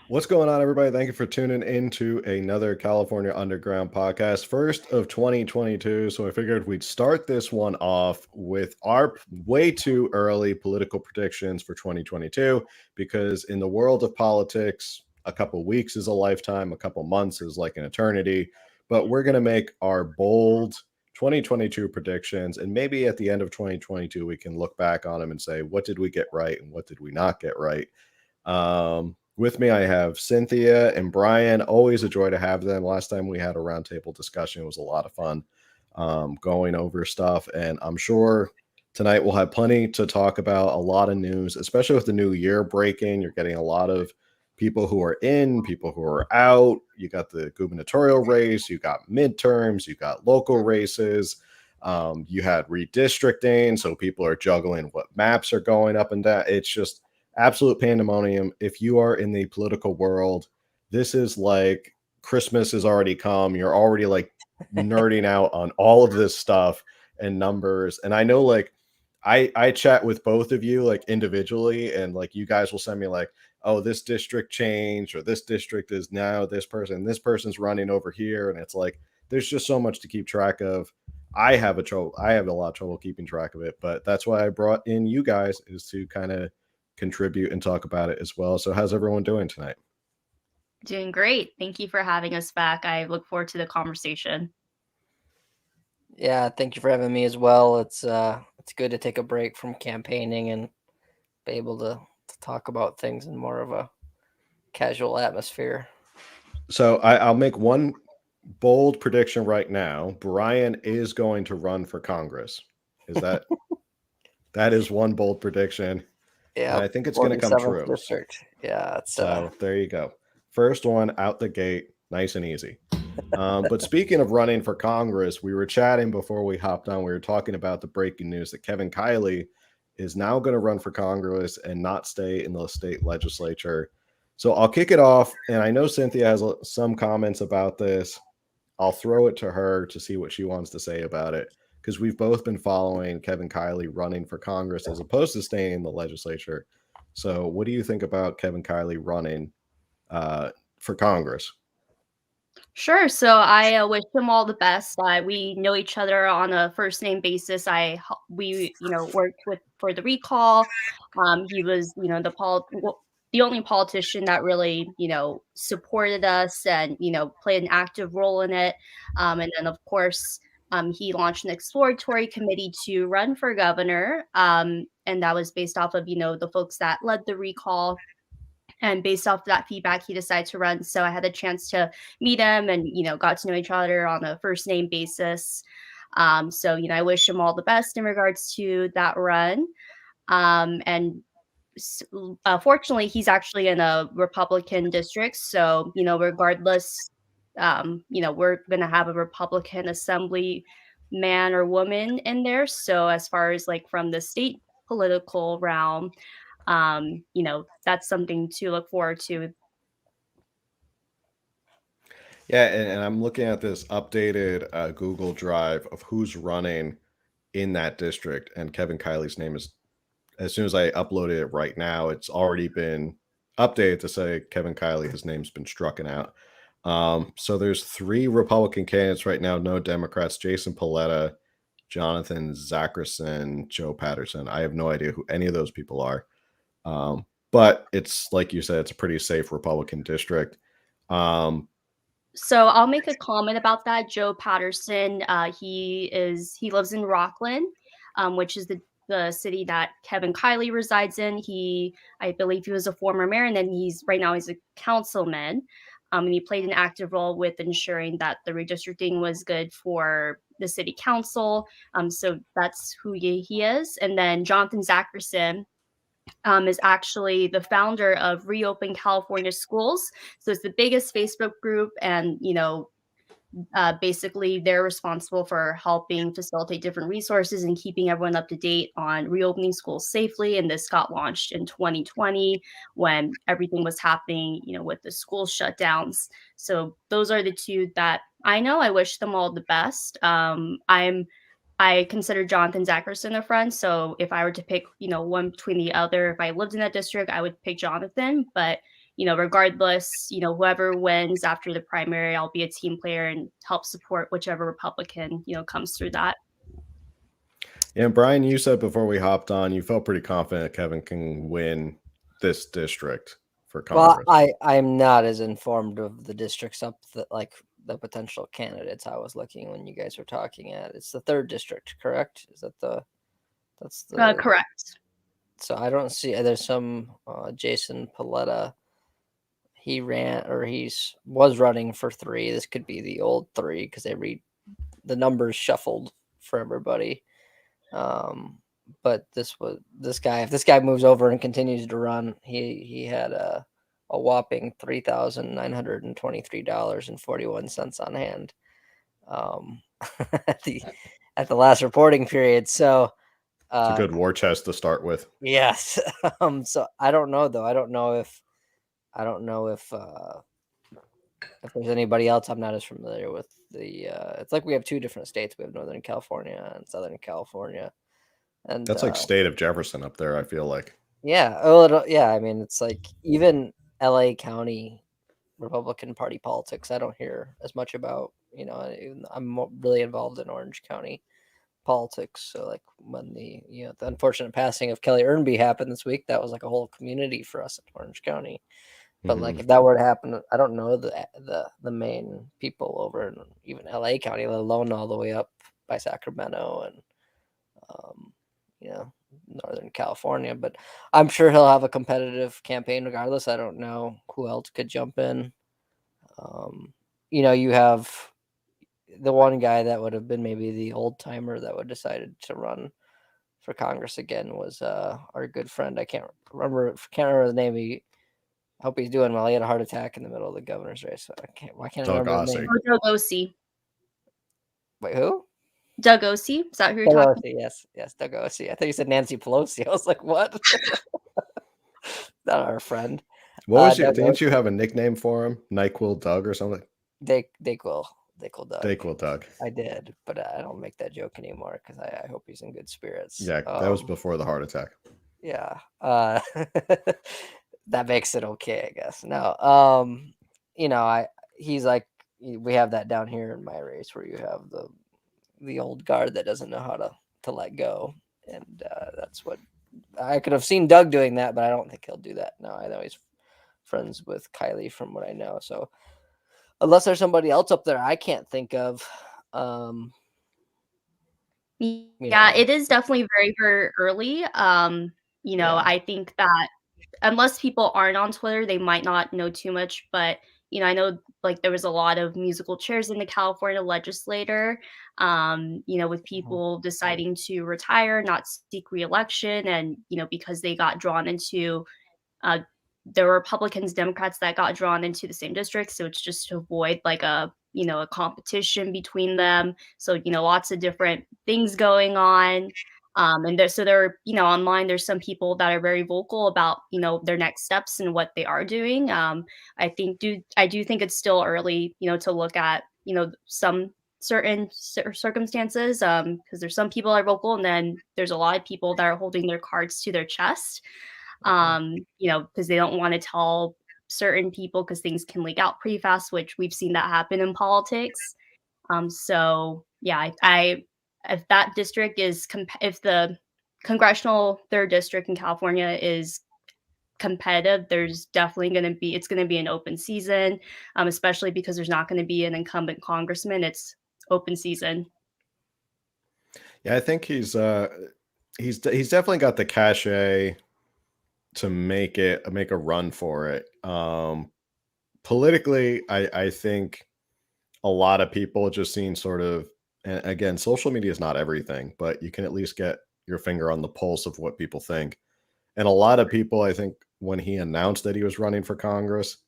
What's going on, everybody? Thank you for tuning into another California Underground podcast, first of 2022. So I figured we'd start this one off with our way too early political predictions for 2022, because in the world of politics, a couple weeks is a lifetime, a couple months is like an eternity. But we're going to make our bold 2022 predictions, and maybe at the end of 2022, we can look back on them and say, what did we get right and what did we not get right? With me, I have Cynthia and Brian. Always a joy to have them. Last time we had a roundtable discussion, it was a lot of fun going over stuff. And I'm sure tonight we'll have plenty to talk about, a lot of news, especially with the new year breaking. You're getting a lot of people who are in, people who are out. You got the gubernatorial race, you got midterms, you got local races. You had redistricting, so people are juggling what maps are going up and down. It's just absolute pandemonium. If you are in the political world, this is like Christmas has already come. You're already like nerding out on all of this stuff and numbers. And I know like I chat with both of you like individually, and like you guys will send me like, oh, this district changed, or this district is now this person's running over here. And it's like there's just so much to keep track of. I have a lot of trouble keeping track of it, but that's why I brought in you guys, is to kind of contribute and talk about it as well. So how's everyone doing tonight? Doing great. Thank you for having us back. I look forward to the conversation. Yeah, thank you for having me as well. It's good to take a break from campaigning and be able to talk about things in more of a casual atmosphere. So I'll make one bold prediction right now. Brian is going to run for Congress. Is that is one bold prediction, and Yeah, I think it's going to come 47th true. district. Yeah, So there you go. First one out the gate, nice and easy. But speaking of running for Congress, we were chatting before we hopped on. We were talking about the breaking news that Kevin Kiley is now going to run for Congress and not stay in the state legislature. So I'll kick it off. And I know Cynthia has some comments about this. I'll throw it to her to see what she wants to say about it, because we've both been following Kevin Kiley running for Congress as opposed to staying in the legislature. So what do you think about Kevin Kiley running for Congress? Sure. So I wish them all the best. We know each other on a first name basis. We worked with for the recall. He was the only politician that really supported us and played an active role in it. And then of course he launched an exploratory committee to run for governor. And that was based off of the folks that led the recall. And based off that feedback, he decided to run. So I had the chance to meet him and, got to know each other on a first name basis. So, I wish him all the best in regards to that run. And fortunately, he's actually in a Republican district. So, regardless, we're going to have a Republican assembly man or woman in there. So, as far as like from the state political realm, that's something to look forward to. Yeah, and I'm looking at this updated Google Drive of who's running in that district, and Kevin Kiley's name is, as soon as I uploaded it right now, it's already been updated to say Kevin Kiley, his name's been strucken out. So there's three Republican candidates right now, no Democrats: Jason Paletta, Jonathan Zackerson, Joe Patterson. I have no idea who any of those people are. But it's like you said, it's a pretty safe Republican district. Um, So I'll make a comment about that. Joe Patterson, he lives in Rockland, which is the city that Kevin Kiley resides in. I believe he was a former mayor, and then he's a councilman. And he played an active role with ensuring that the redistricting was good for the city council. So that's who he is. And then Jonathan Zackerson, is actually the founder of Reopen California Schools. So it's the biggest Facebook group, and basically they're responsible for helping facilitate different resources and keeping everyone up to date on reopening schools safely. And this got launched in 2020 when everything was happening, with the school shutdowns. So those are the two that I know. I wish them all the best. I consider Jonathan Zackerson a friend. So if I were to pick, one between the other, if I lived in that district, I would pick Jonathan. But, regardless, whoever wins after the primary, I'll be a team player and help support whichever Republican, comes through that. And Brian, you said before we hopped on, you felt pretty confident Kevin can win this district for Congress. Well, I'm not as informed of the districts up that like the potential candidates I was looking when you guys were talking at. It's the 3rd district, correct? Is that that's the Correct. So I don't see there's some Jason Paletta. He was running for 3. This could be the old 3 because the numbers shuffled for everybody. But this guy, if this guy moves over and continues to run, he had a whopping $3,923.41 on hand at the last reporting period. So it's a good war chest to start with. Yes. So I don't know though. I don't know if there's anybody else. I'm not as familiar with the. It's like we have 2 different states. We have Northern California and Southern California, and that's like state of Jefferson up there. I feel like. Yeah. Oh, yeah. I mean, it's like even LA County Republican Party politics. I don't hear as much about. I'm really involved in Orange County politics. So like when the unfortunate passing of Kelly Ernby happened this week, that was like a whole community for us in Orange County. But like if that were to happen, I don't know the main people over in even LA County, let alone all the way up by Sacramento and Northern California. But I'm sure he'll have a competitive campaign regardless. I don't know who else could jump in. You have the one guy that would have been maybe the old timer that would decided to run for Congress again was our good friend. I can't remember the name. I hope he's doing well. He had a heart attack in the middle of the governor's race. Why can't I remember his name? Doug Ossie. Wait, who? Doug Ossie. Is that who you're talking about? Yes, Doug Ossie. I thought you said Nancy Pelosi. I was like, what? Not our friend. What was didn't you have a nickname for him? NyQuil Doug or something? Dayquil Doug. Dayquil Doug. I did, but I don't make that joke anymore because I hope he's in good spirits. Yeah, that was before the heart attack. Yeah. That makes it okay, I guess. No, he's like, we have that down here in my race where you have the old guard that doesn't know how to let go, and that's what I could have seen Doug doing that, but I don't think he'll do that. No, I know he's friends with Kiley from what I know. So unless there's somebody else up there I can't think of. It is definitely very, very early. I think that unless people aren't on Twitter, they might not know too much. But, I know like there was a lot of musical chairs in the California legislature, with people deciding to retire, not seek reelection. And, because they got drawn into there were Republicans, Democrats that got drawn into the same district. So it's just to avoid like a competition between them. So, lots of different things going on. And there, online, there's some people that are very vocal about, their next steps and what they are doing. I do think it's still early, to look at, some certain circumstances, because there's some people that are vocal, and then there's a lot of people that are holding their cards to their chest, because they don't want to tell certain people because things can leak out pretty fast, which we've seen that happen in politics. So yeah, if that district is if the congressional 3rd district in California is competitive, there's definitely it's going to be an open season, especially because there's not going to be an incumbent congressman. It's open season. Yeah, I think he's definitely got the cachet to make a run for it. Politically, I think a lot of people just seen sort of, and again, social media is not everything, but you can at least get your finger on the pulse of what people think. And a lot of people, I think, when he announced that he was running for Congress,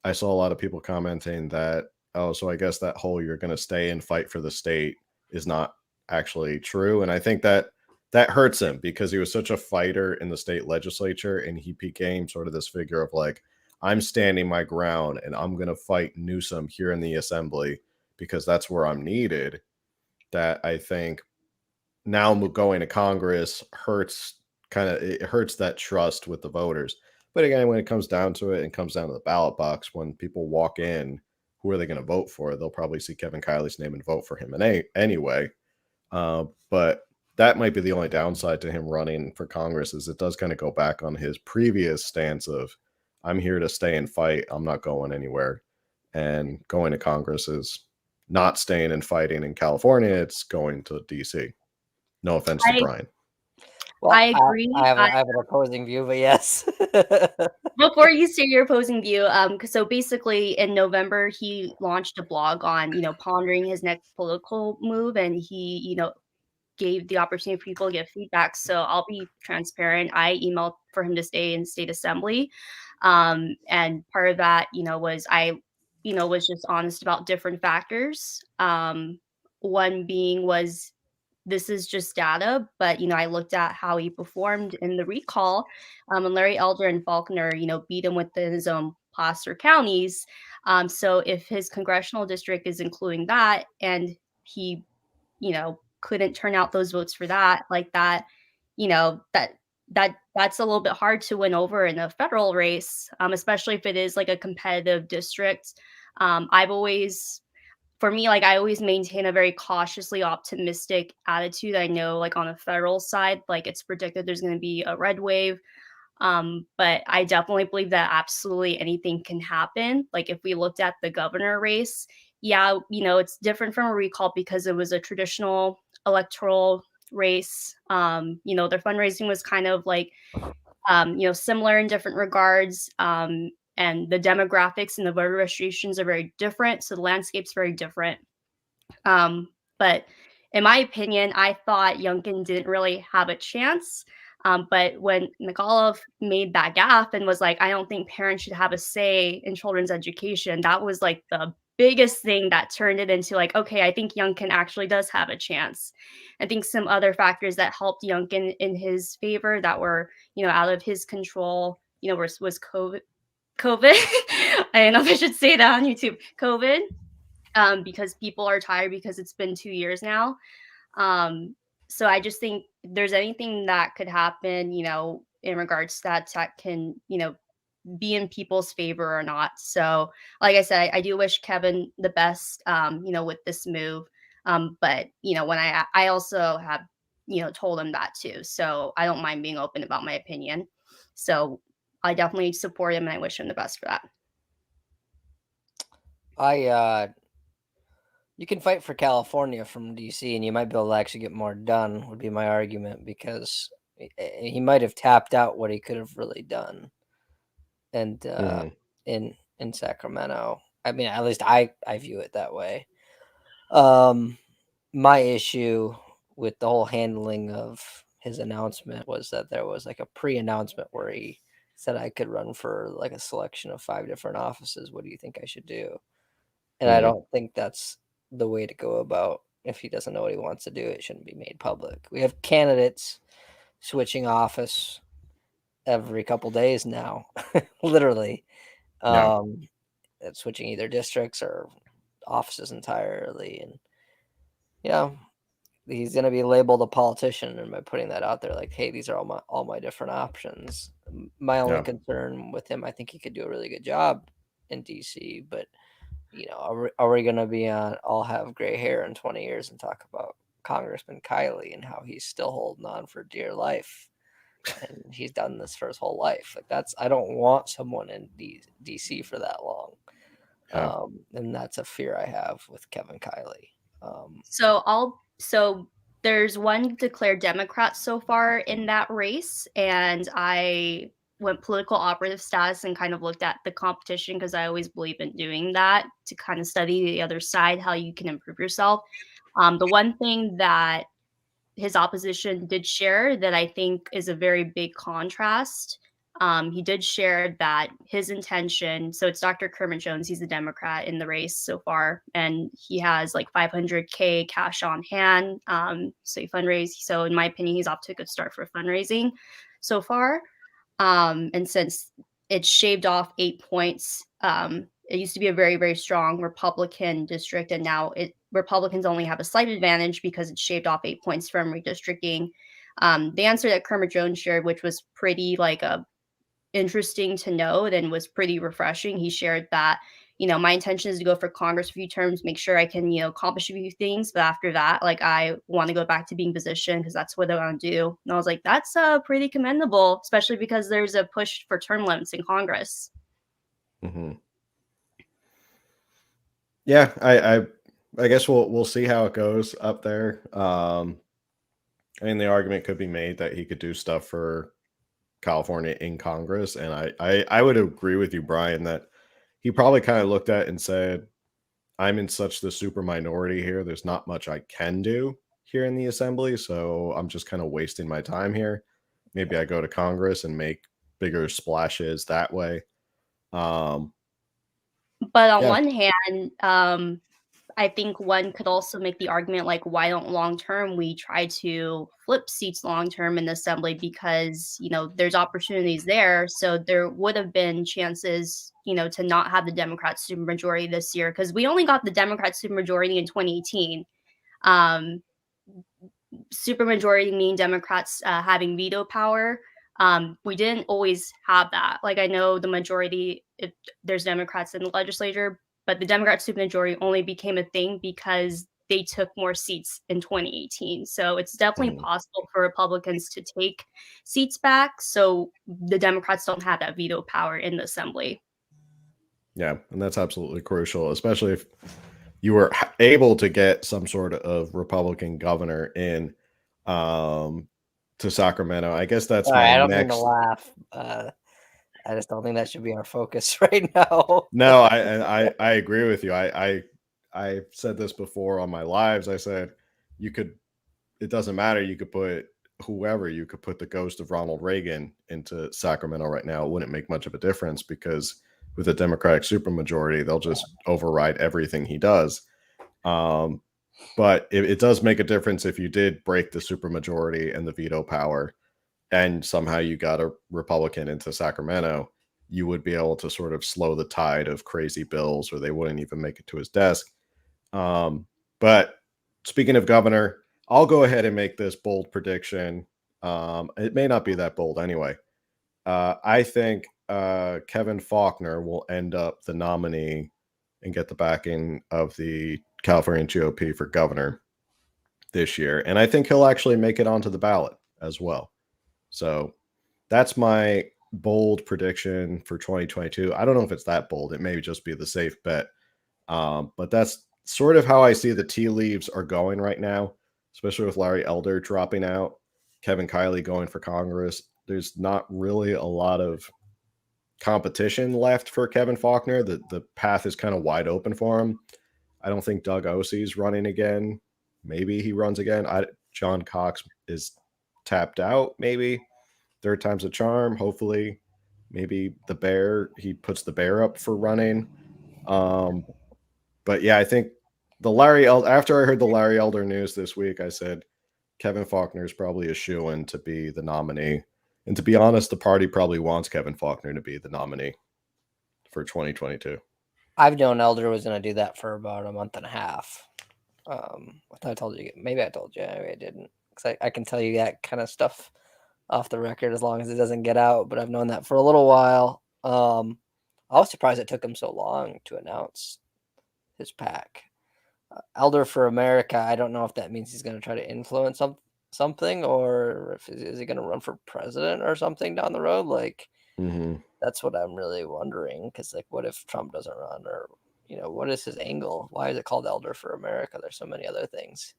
I saw a lot of people commenting that, oh, so I guess that whole you're going to stay and fight for the state is not actually true. And I think that hurts him because he was such a fighter in the state legislature, and he became sort of this figure of like, I'm standing my ground and I'm going to fight Newsom here in the assembly because that's where I'm needed. That I think now going to Congress hurts that trust with the voters. But again, when it comes down to it, it comes down to the ballot box. When people walk in, who are they going to vote for? They'll probably see Kevin Kiley's name and vote for him anyway. But that might be the only downside to him running for Congress, is it does kind of go back on his previous stance of, I'm here to stay and fight. I'm not going anywhere. And going to Congress is not staying and fighting in California. It's going to DC. No offense to Brian. Well, I agree. I have an opposing view, but yes. Before you say your opposing view, so basically in November he launched a blog on, pondering his next political move, and he, gave the opportunity for people to give feedback. So I'll be transparent. I emailed for him to stay in state assembly, and part of that, was I, was just honest about different factors. One being was, this is just data, but I looked at how he performed in the recall, and Larry Elder and Faulconer, beat him within his own placer counties. So if his congressional district is including that, and he, couldn't turn out those votes for that, like that, that's a little bit hard to win over in a federal race, especially if it is like a competitive district. I've always For me, like, I always maintain a very cautiously optimistic attitude. I know, like, on a federal side, like, it's predicted there's going to be a red wave. But I definitely believe that absolutely anything can happen. Like, if we looked at the governor race, yeah, it's different from a recall because it was a traditional electoral race. Their fundraising was kind of like, similar in different regards. And the demographics and the voter registrations are very different. So the landscape's very different. But in my opinion, I thought Youngkin didn't really have a chance. But when McAuliffe made that gaffe and was like, I don't think parents should have a say in children's education, that was like the biggest thing that turned it into like, okay, I think Youngkin actually does have a chance. I think some other factors that helped Youngkin in his favor that were, out of his control, was COVID. I don't know if I should say that on YouTube. COVID, because people are tired because it's been 2 years now. So I just think there's anything that could happen, in regards to that can, be in people's favor or not. So, like I said, I do wish Kevin the best, with this move. But when I also have, told him that too. So I don't mind being open about my opinion. So I definitely support him and I wish him the best for that. You can fight for California from DC and you might be able to actually get more done, would be my argument, because he might have tapped out what he could have really done. And in Sacramento, I mean, at least I view it that way. My issue with the whole handling of his announcement was that there was like a pre-announcement where he said I could run for like a selection of 5 different offices. What do you think I should do? And I don't think that's the way to go about. If he doesn't know what he wants to do, it shouldn't be made public. We have candidates switching office every couple days now, literally. Switching either districts or offices entirely. And he's going to be labeled a politician, and by putting that out there, like, hey, these are all my different options. My only concern with him, I think he could do a really good job in DC, but are we going to be on? I'll have gray hair in 20 years and talk about Congressman Kiley and how he's still holding on for dear life, and he's done this for his whole life. Like, I don't want someone in DC for that long, and that's a fear I have with Kevin Kiley. So there's one declared Democrat so far in that race, and I went political operative status and kind of looked at the competition because I always believe in doing that to kind of study the other side, how you can improve yourself. The one thing that his opposition did share that I think is a very big contrast. He did share that his intention, so it's Dr. Kermit Jones, he's a Democrat in the race so far, and he has like $500K cash on hand. So he fundraised. So in my opinion, he's off to a good start for fundraising so far. And since it shaved off 8 points, it used to be a very, very strong Republican district, and now Republicans only have a slight advantage because it shaved off 8 points from redistricting. The answer that Kermit Jones shared, which was pretty like a interesting to note and was pretty refreshing. He shared that, my intention is to go for Congress a few terms, make sure I can, accomplish a few things. But after that, like, I want to go back to being physician because that's what I want to do. And I was like, that's pretty commendable, especially because there's a push for term limits in Congress. Mm-hmm. Yeah, I guess we'll see how it goes up there. I mean, the argument could be made that he could do stuff for California in Congress, and I would agree with you, Brian, that he probably kind of looked at it and said, I'm in such the super minority here. There's not much I can do here in the assembly, so I'm just kind of wasting my time here. Maybe I go to Congress and make bigger splashes that way. But on Yeah. one hand, I think one could also make the argument, like, why don't long term we try to flip seats long term in the assembly, because there's opportunities there. So there would have been chances to not have the Democrats supermajority this year, because we only got the Democrats supermajority in 2018. Supermajority mean Democrats having veto power. We didn't always have that. Like, I know the majority, if there's Democrats in the legislature, but the Democrat supermajority only became a thing because they took more seats in 2018. So it's definitely possible for Republicans to take seats back. So the Democrats don't have that veto power in the assembly. Yeah, and that's absolutely crucial, especially if you were able to get some sort of Republican governor in to Sacramento. I guess that's I my don't mean to next. laugh. I just don't think that should be our focus right now. No, I agree with you. I said this before on my lives. I said you could. It doesn't matter. You could put whoever. You could put the ghost of Ronald Reagan into Sacramento right now. It wouldn't make much of a difference because with a Democratic supermajority, they'll just override everything he does. But it does make a difference if you did break the supermajority and the veto power, and somehow you got a Republican into Sacramento, you would be able to sort of slow the tide of crazy bills, or they wouldn't even make it to his desk. But speaking of governor, I'll go ahead and make this bold prediction. It may not be that bold anyway. I think Kevin Faulconer will end up the nominee and get the backing of the California GOP for governor this year. And I think he'll actually make it onto the ballot as well. So that's my bold prediction for 2022. I don't know if it's that bold. It may just be the safe bet. But that's sort of how I see the tea leaves are going right now, especially with Larry Elder dropping out, Kevin Kiley going for Congress. There's not really a lot of competition left for Kevin Faulconer. The path is kind of wide open for him. I don't think Doug Osie's running again. Maybe he runs again. John Cox is tapped out, maybe. Third time's a charm, hopefully. Maybe he puts the bear up for running. But yeah, I think after I heard the Larry Elder news this week, I said Kevin Faulconer is probably a shoo-in to be the nominee. And to be honest, the party probably wants Kevin Faulconer to be the nominee for 2022. I've known Elder was going to do that for about a month and a half. I told you, maybe I told you, maybe I didn't. Because I can tell you that kind of stuff off the record as long as it doesn't get out. But I've known that for a little while. I was surprised it took him so long to announce his PAC. Elder for America, I don't know if that means he's going to try to influence something, or is he going to run for president or something down the road? Like, that's what I'm really wondering. Because, like, what if Trump doesn't run, or what is his angle? Why is it called Elder for America? There's so many other things.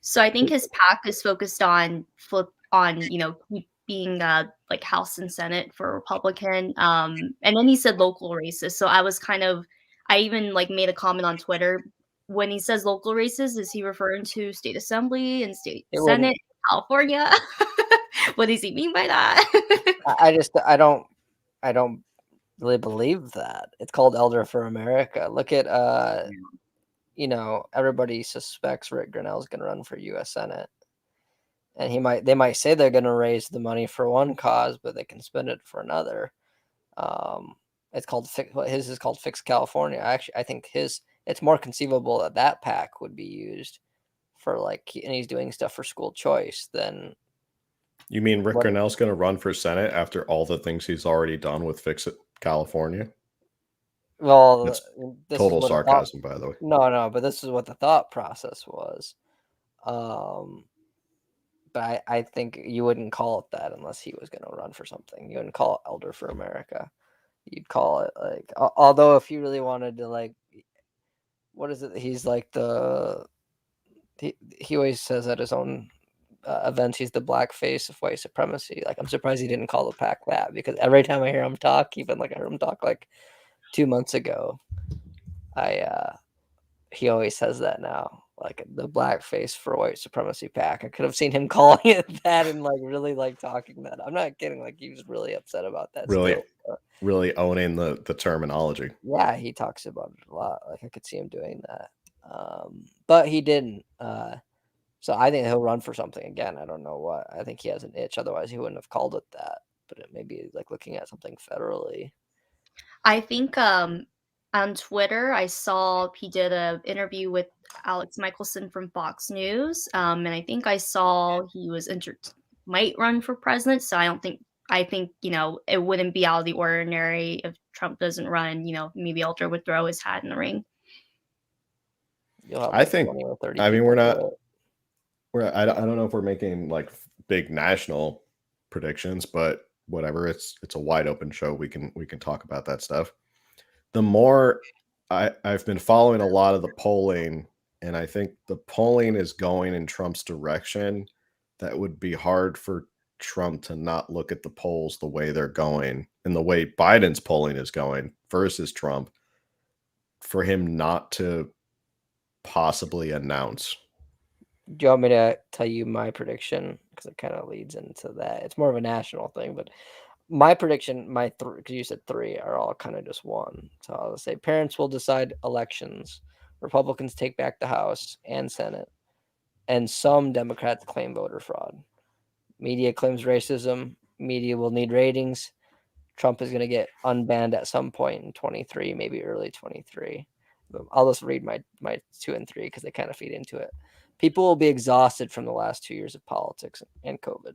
So I think his PAC is focused on being like House and Senate for Republican. And then he said local races. So I even like made a comment on Twitter. When he says local races, is he referring to state assembly and state Senate in California? What does he mean by that? I don't really believe that. It's called Elder for America. Look at everybody suspects Rick Grinnell's going to run for U.S. Senate, and they might say they're going to raise the money for one cause, but they can spend it for another. His is called Fix California. I think it's more conceivable that PAC would be used for and he's doing stuff for school choice than You mean Rick What- Grinnell's going to run for Senate after all the things he's already done with Fix It California? Well, That's this total is what the thought, sarcasm, by the way. no, but this is what the thought process was. But I think you wouldn't call it that unless he was going to run for something. You wouldn't call it Elder for America. You'd call it like, although if you really wanted to, like, what is it? He's like he always says at his own events, he's the black face of white supremacy. Like, I'm surprised he didn't call the pack that, because every time I hear him talk, even like I heard him talk like 2 months ago, he always says that now, like the black face for white supremacy pack. I could have seen him calling it that and like really like talking that. I'm not kidding. Like, he was really upset about that. Really, still. really owning the terminology. Yeah, he talks about it a lot. Like, I could see him doing that. But he didn't. So I think he'll run for something again. I don't know what. I think he has an itch. Otherwise, he wouldn't have called it that. But it may be like looking at something federally. I think on Twitter, I saw he did an interview with Alex Michelson from Fox News, and I think I saw he was might run for president. So I think it wouldn't be out of the ordinary if Trump doesn't run. Maybe Elder would throw his hat in the ring. You'll have I like think. 20 or 30 I mean, people we're do not. it. I don't know if we're making like big national predictions, but whatever. It's a wide open show. We can talk about that stuff. The more I've been following a lot of the polling, and I think the polling is going in Trump's direction. That would be hard for Trump to not look at the polls the way they're going and the way Biden's polling is going versus Trump, for him not to possibly announce. Do you want me to tell you my prediction? Because it kind of leads into that. It's more of a national thing, but my prediction, because you said three, are all kind of just one. So I'll say parents will decide elections. Republicans take back the House and Senate. And some Democrats claim voter fraud. Media claims racism. Media will need ratings. Trump is going to get unbanned at some point in 23, maybe early 23. I'll just read my 2 and 3 because they kind of feed into it. People will be exhausted from the last 2 years of politics and COVID.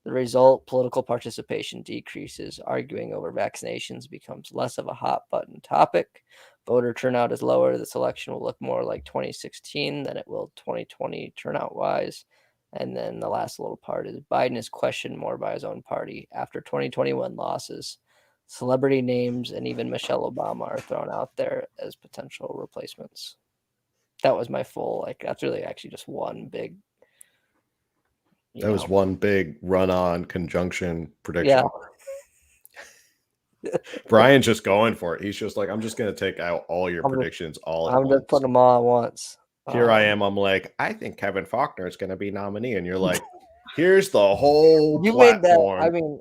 The result, political participation decreases. Arguing over vaccinations becomes less of a hot button topic. Voter turnout is lower. This election will look more like 2016 than it will 2020 turnout wise. And then the last little part is Biden is questioned more by his own party after 2021 losses. Celebrity names and even Michelle Obama are thrown out there as potential replacements. That was my full, that's really actually just one big. That was one big run-on conjunction prediction. Yeah. Brian's just going for it. He's just like, I'm just going to take out all your predictions all at once. I'm just putting them all at once. Here I am. I'm like, I think Kevin Faulkner is going to be nominee. And you're like, here's the whole platform.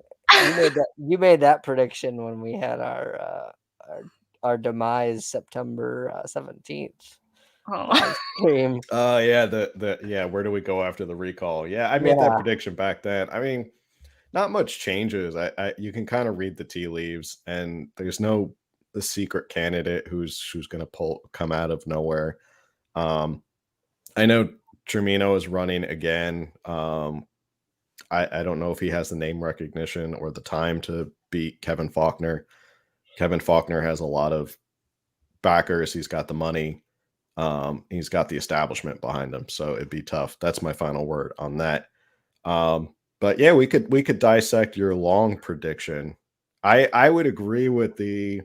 You made that prediction when we had our demise September 17th. Oh, yeah. Where do we go after the recall? Yeah, I made that prediction back then. I mean, not much changes. You can kind of read the tea leaves, and there's no the secret candidate who's going to come out of nowhere. I know Tremino is running again. I don't know if he has the name recognition or the time to beat Kevin Faulkner. Kevin Faulkner has a lot of backers. He's got the money. He's got the establishment behind him, so it'd be tough. That's my final word on that. But yeah, we could dissect your long prediction. I would agree with the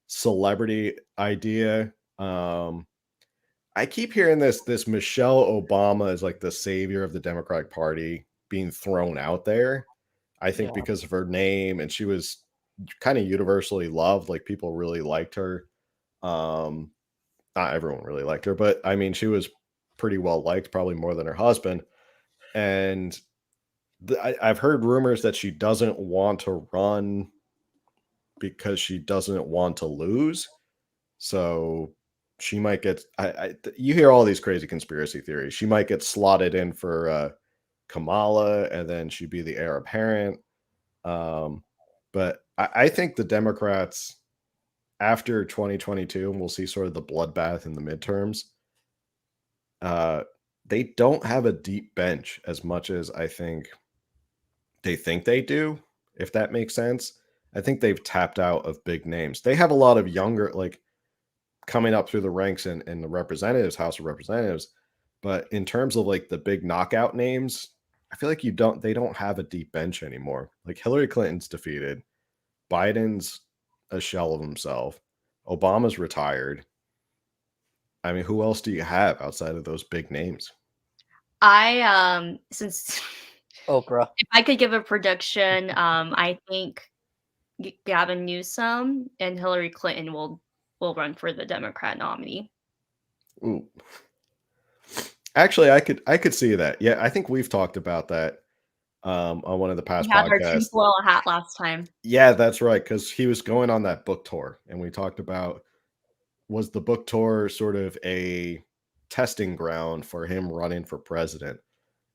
celebrity idea. I keep hearing this Michelle Obama is like the savior of the Democratic Party being thrown out there. I think because of her name, and she was kind of universally loved. Like, people really liked her. Not everyone really liked her, but I mean, she was pretty well liked, probably more than her husband. And I've heard rumors that she doesn't want to run because she doesn't want to lose. So she might get. You hear all these crazy conspiracy theories. She might get slotted in for Kamala, and then she'd be the heir apparent. But I think the Democrats, after 2022, and we'll see sort of the bloodbath in the midterms, they don't have a deep bench as much as I think they think they do, if that makes sense. I think they've tapped out of big names. They have a lot of younger, like coming up through the ranks in the representatives, House of Representatives. But in terms of like the big knockout names, I feel like they don't have a deep bench anymore. Like Hillary Clinton's defeated, Biden's a shell of himself, Obama's retired. I mean, who else do you have outside of those big names? Since Oprah. if I could give a prediction, I think Gavin Newsom and Hillary Clinton will run for the Democrat nominee. Ooh. Actually, I could see that. Yeah, I think we've talked about that on one of the past We had our podcasts. tinfoil hat last time. Yeah, that's right, because he was going on that book tour, and we talked about, was the book tour sort of a testing ground for him running for president?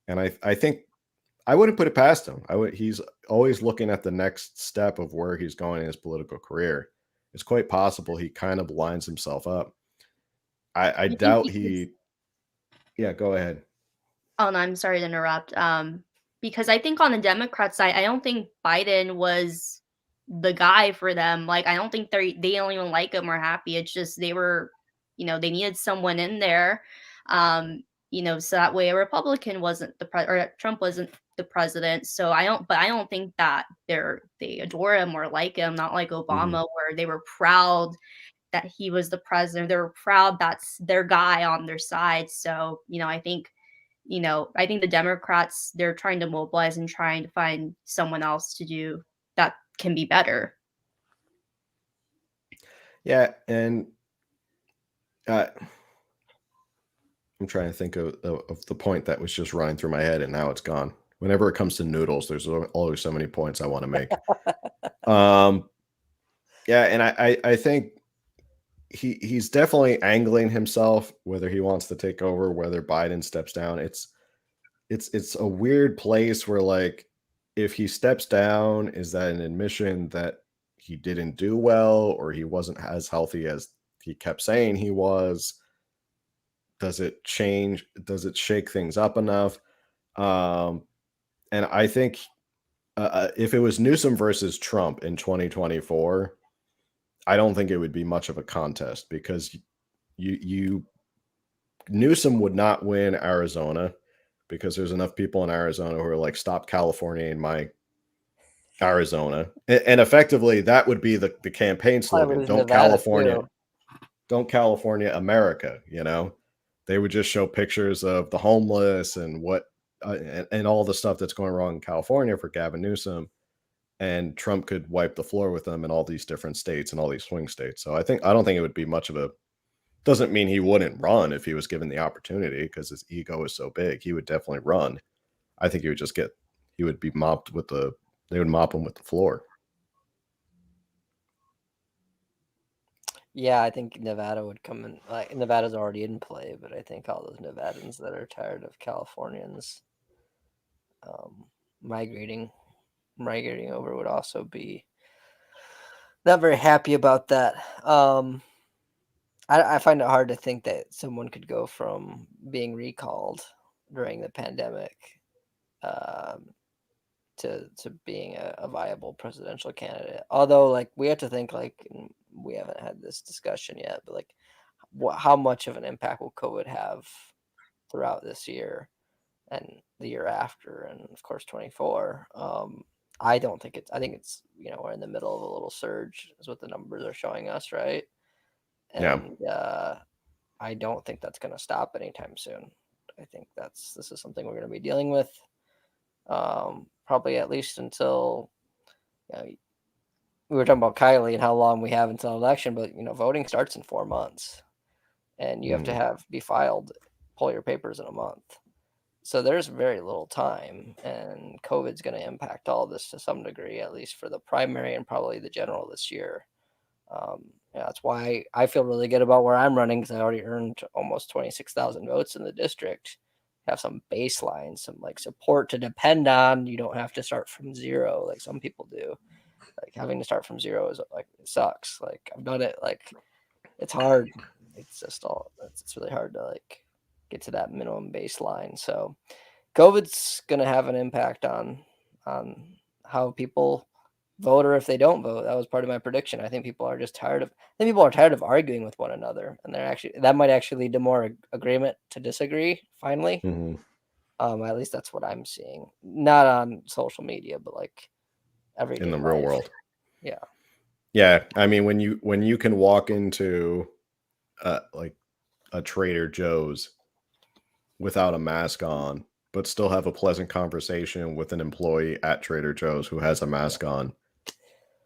And I think I wouldn't put it past him. He's always looking at the next step of where he's going in his political career. It's quite possible he kind of lines himself up. I You think doubt he could? yeah, go ahead. Oh, no, I'm sorry to interrupt. Because I think on the Democrat side, I don't think Biden was the guy for them. Like, I don't think they don't even like him or happy. It's just they were, they needed someone in there, so that way a Republican wasn't or Trump wasn't the president. So I don't think that they adore him or like him. Not like Mhm. Obama, where they were proud that he was the president. They were proud that's their guy on their side. So, I think the Democrats, they're trying to mobilize and trying to find someone else to do that can be better. Yeah, and uh, I'm trying to think of the point that was just running through my head, and now it's gone. Whenever it comes to noodles, there's always so many points I want to make. Um, yeah, and I think he's definitely angling himself, whether he wants to take over, whether Biden steps down. It's a weird place where, like, if he steps down, is that an admission that he didn't do well, or he wasn't as healthy as he kept saying he was? Does it change? Does it shake things up enough? Um, and I think if it was Newsom versus Trump in 2024, I don't think it would be much of a contest, because you Newsom would not win Arizona, because there's enough people in Arizona who are like, stop California in my Arizona. And effectively that would be the campaign Probably slogan. lose Nevada too. Don't California America, They would just show pictures of the homeless and and all the stuff that's going wrong in California for Gavin Newsom, and Trump could wipe the floor with them in all these different states and all these swing states. So I don't think it would be much of a, doesn't mean he wouldn't run if he was given the opportunity, because his ego is so big. He would definitely run. I think he would be mopped with they would mop him with the floor. Yeah, I think Nevada would come in. Like, Nevada's already in play, but I think all those Nevadans that are tired of Californians migrating over would also be not very happy about that. I find it hard to think that someone could go from being recalled during the pandemic to being a viable presidential candidate. Although, like, we have to think, like, we haven't had this discussion yet, but like, how much of an impact will COVID have throughout this year and the year after, and of course 24. I don't think I think it's, we're in the middle of a little surge is what the numbers are showing us, right? Yeah. And I don't think that's going to stop anytime soon. I think this is something we're going to be dealing with probably at least until, we were talking about Kiley and how long we have until election, but voting starts in 4 months, and you have to be filed, pull your papers in a month. So there's very little time, and COVID's going to impact all of this to some degree, at least for the primary and probably the general this year. That's why I feel really good about where I'm running, because I already earned almost 26,000 votes in the district. Have some baseline, some like support to depend on. You don't have to start from zero like some people do. Like, having to start from zero is like, it sucks. Like, I've done it. Like, it's hard. It's really hard to like get to that minimum baseline. So COVID's going to have an impact on on how people vote or if they don't vote. That was part of my prediction. I think people are just tired of. I think people are tired of arguing with one another, and that might actually lead to more agreement to disagree. Finally, at least that's what I'm seeing. Not on social media, but like everyday in the real life. world. Yeah. Yeah, I mean, when you can walk into like a Trader Joe's without a mask on, but still have a pleasant conversation with an employee at Trader Joe's who has a mask on,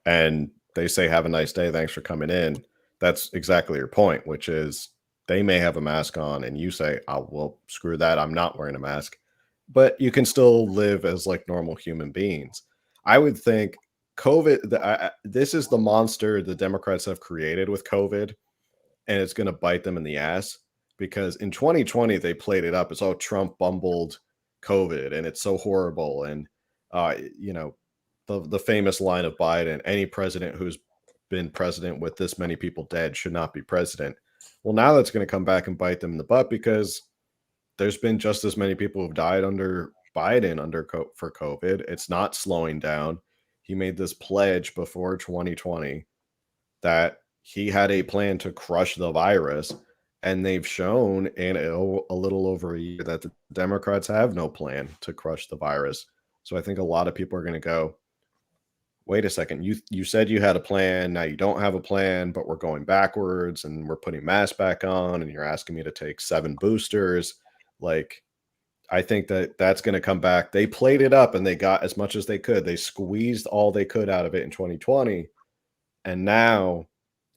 and they say, "Have a nice day, thanks for coming in." That's exactly your point, which is they may have a mask on, and you say, "Oh, well, screw that, I'm not wearing a mask," but you can still live as like normal human beings. I would think this is the monster the Democrats have created with COVID, and it's going to bite them in the ass because in 2020 they played it up as, oh, Trump bumbled COVID and it's so horrible, and you know, the famous line of Biden, any president who's been president with this many people dead should not be president. Well, now that's going to come back and bite them in the butt because there's been just as many people who've died under Biden for COVID. It's not slowing down. He made this pledge before 2020 that he had a plan to crush the virus, and they've shown in a little over a year that the Democrats have no plan to crush the virus. So I think a lot of people are going to go, wait a second, you said you had a plan, now you don't have a plan, but we're going backwards and we're putting masks back on and you're asking me to take 7 boosters. Like, I think that that's going to come back. They played it up and they got as much as they could. They squeezed all they could out of it in 2020. And now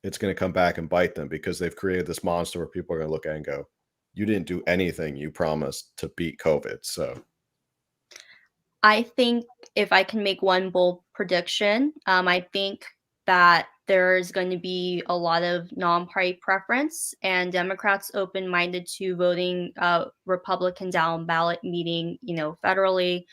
it's going to come back and bite them because they've created this monster where people are going to look at it and go, you didn't do anything you promised to beat COVID. So I think if I can make one bold prediction, I think that there's going to be a lot of non-party preference and Democrats open-minded to voting Republican down ballot, meaning, federally,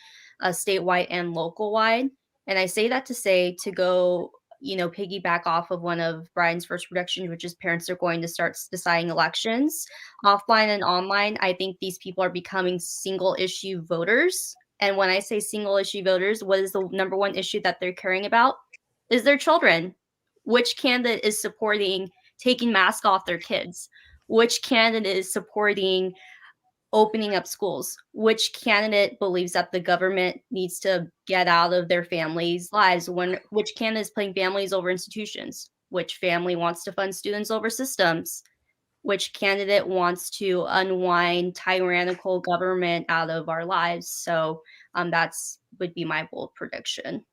statewide, and local wide. And I say that to say to go, piggyback off of one of Brian's first predictions, which is parents are going to start deciding elections offline and online. I think these people are becoming single issue voters. And when I say single issue voters, what is the number one issue that they're caring about? Is their children. Which candidate is supporting taking masks off their kids? Which candidate is supporting opening up schools? Which candidate believes that the government needs to get out of their families' lives? Which candidate is putting families over institutions? Which family wants to fund students over systems? Which candidate wants to unwind tyrannical government out of our lives? So that's would be my bold prediction.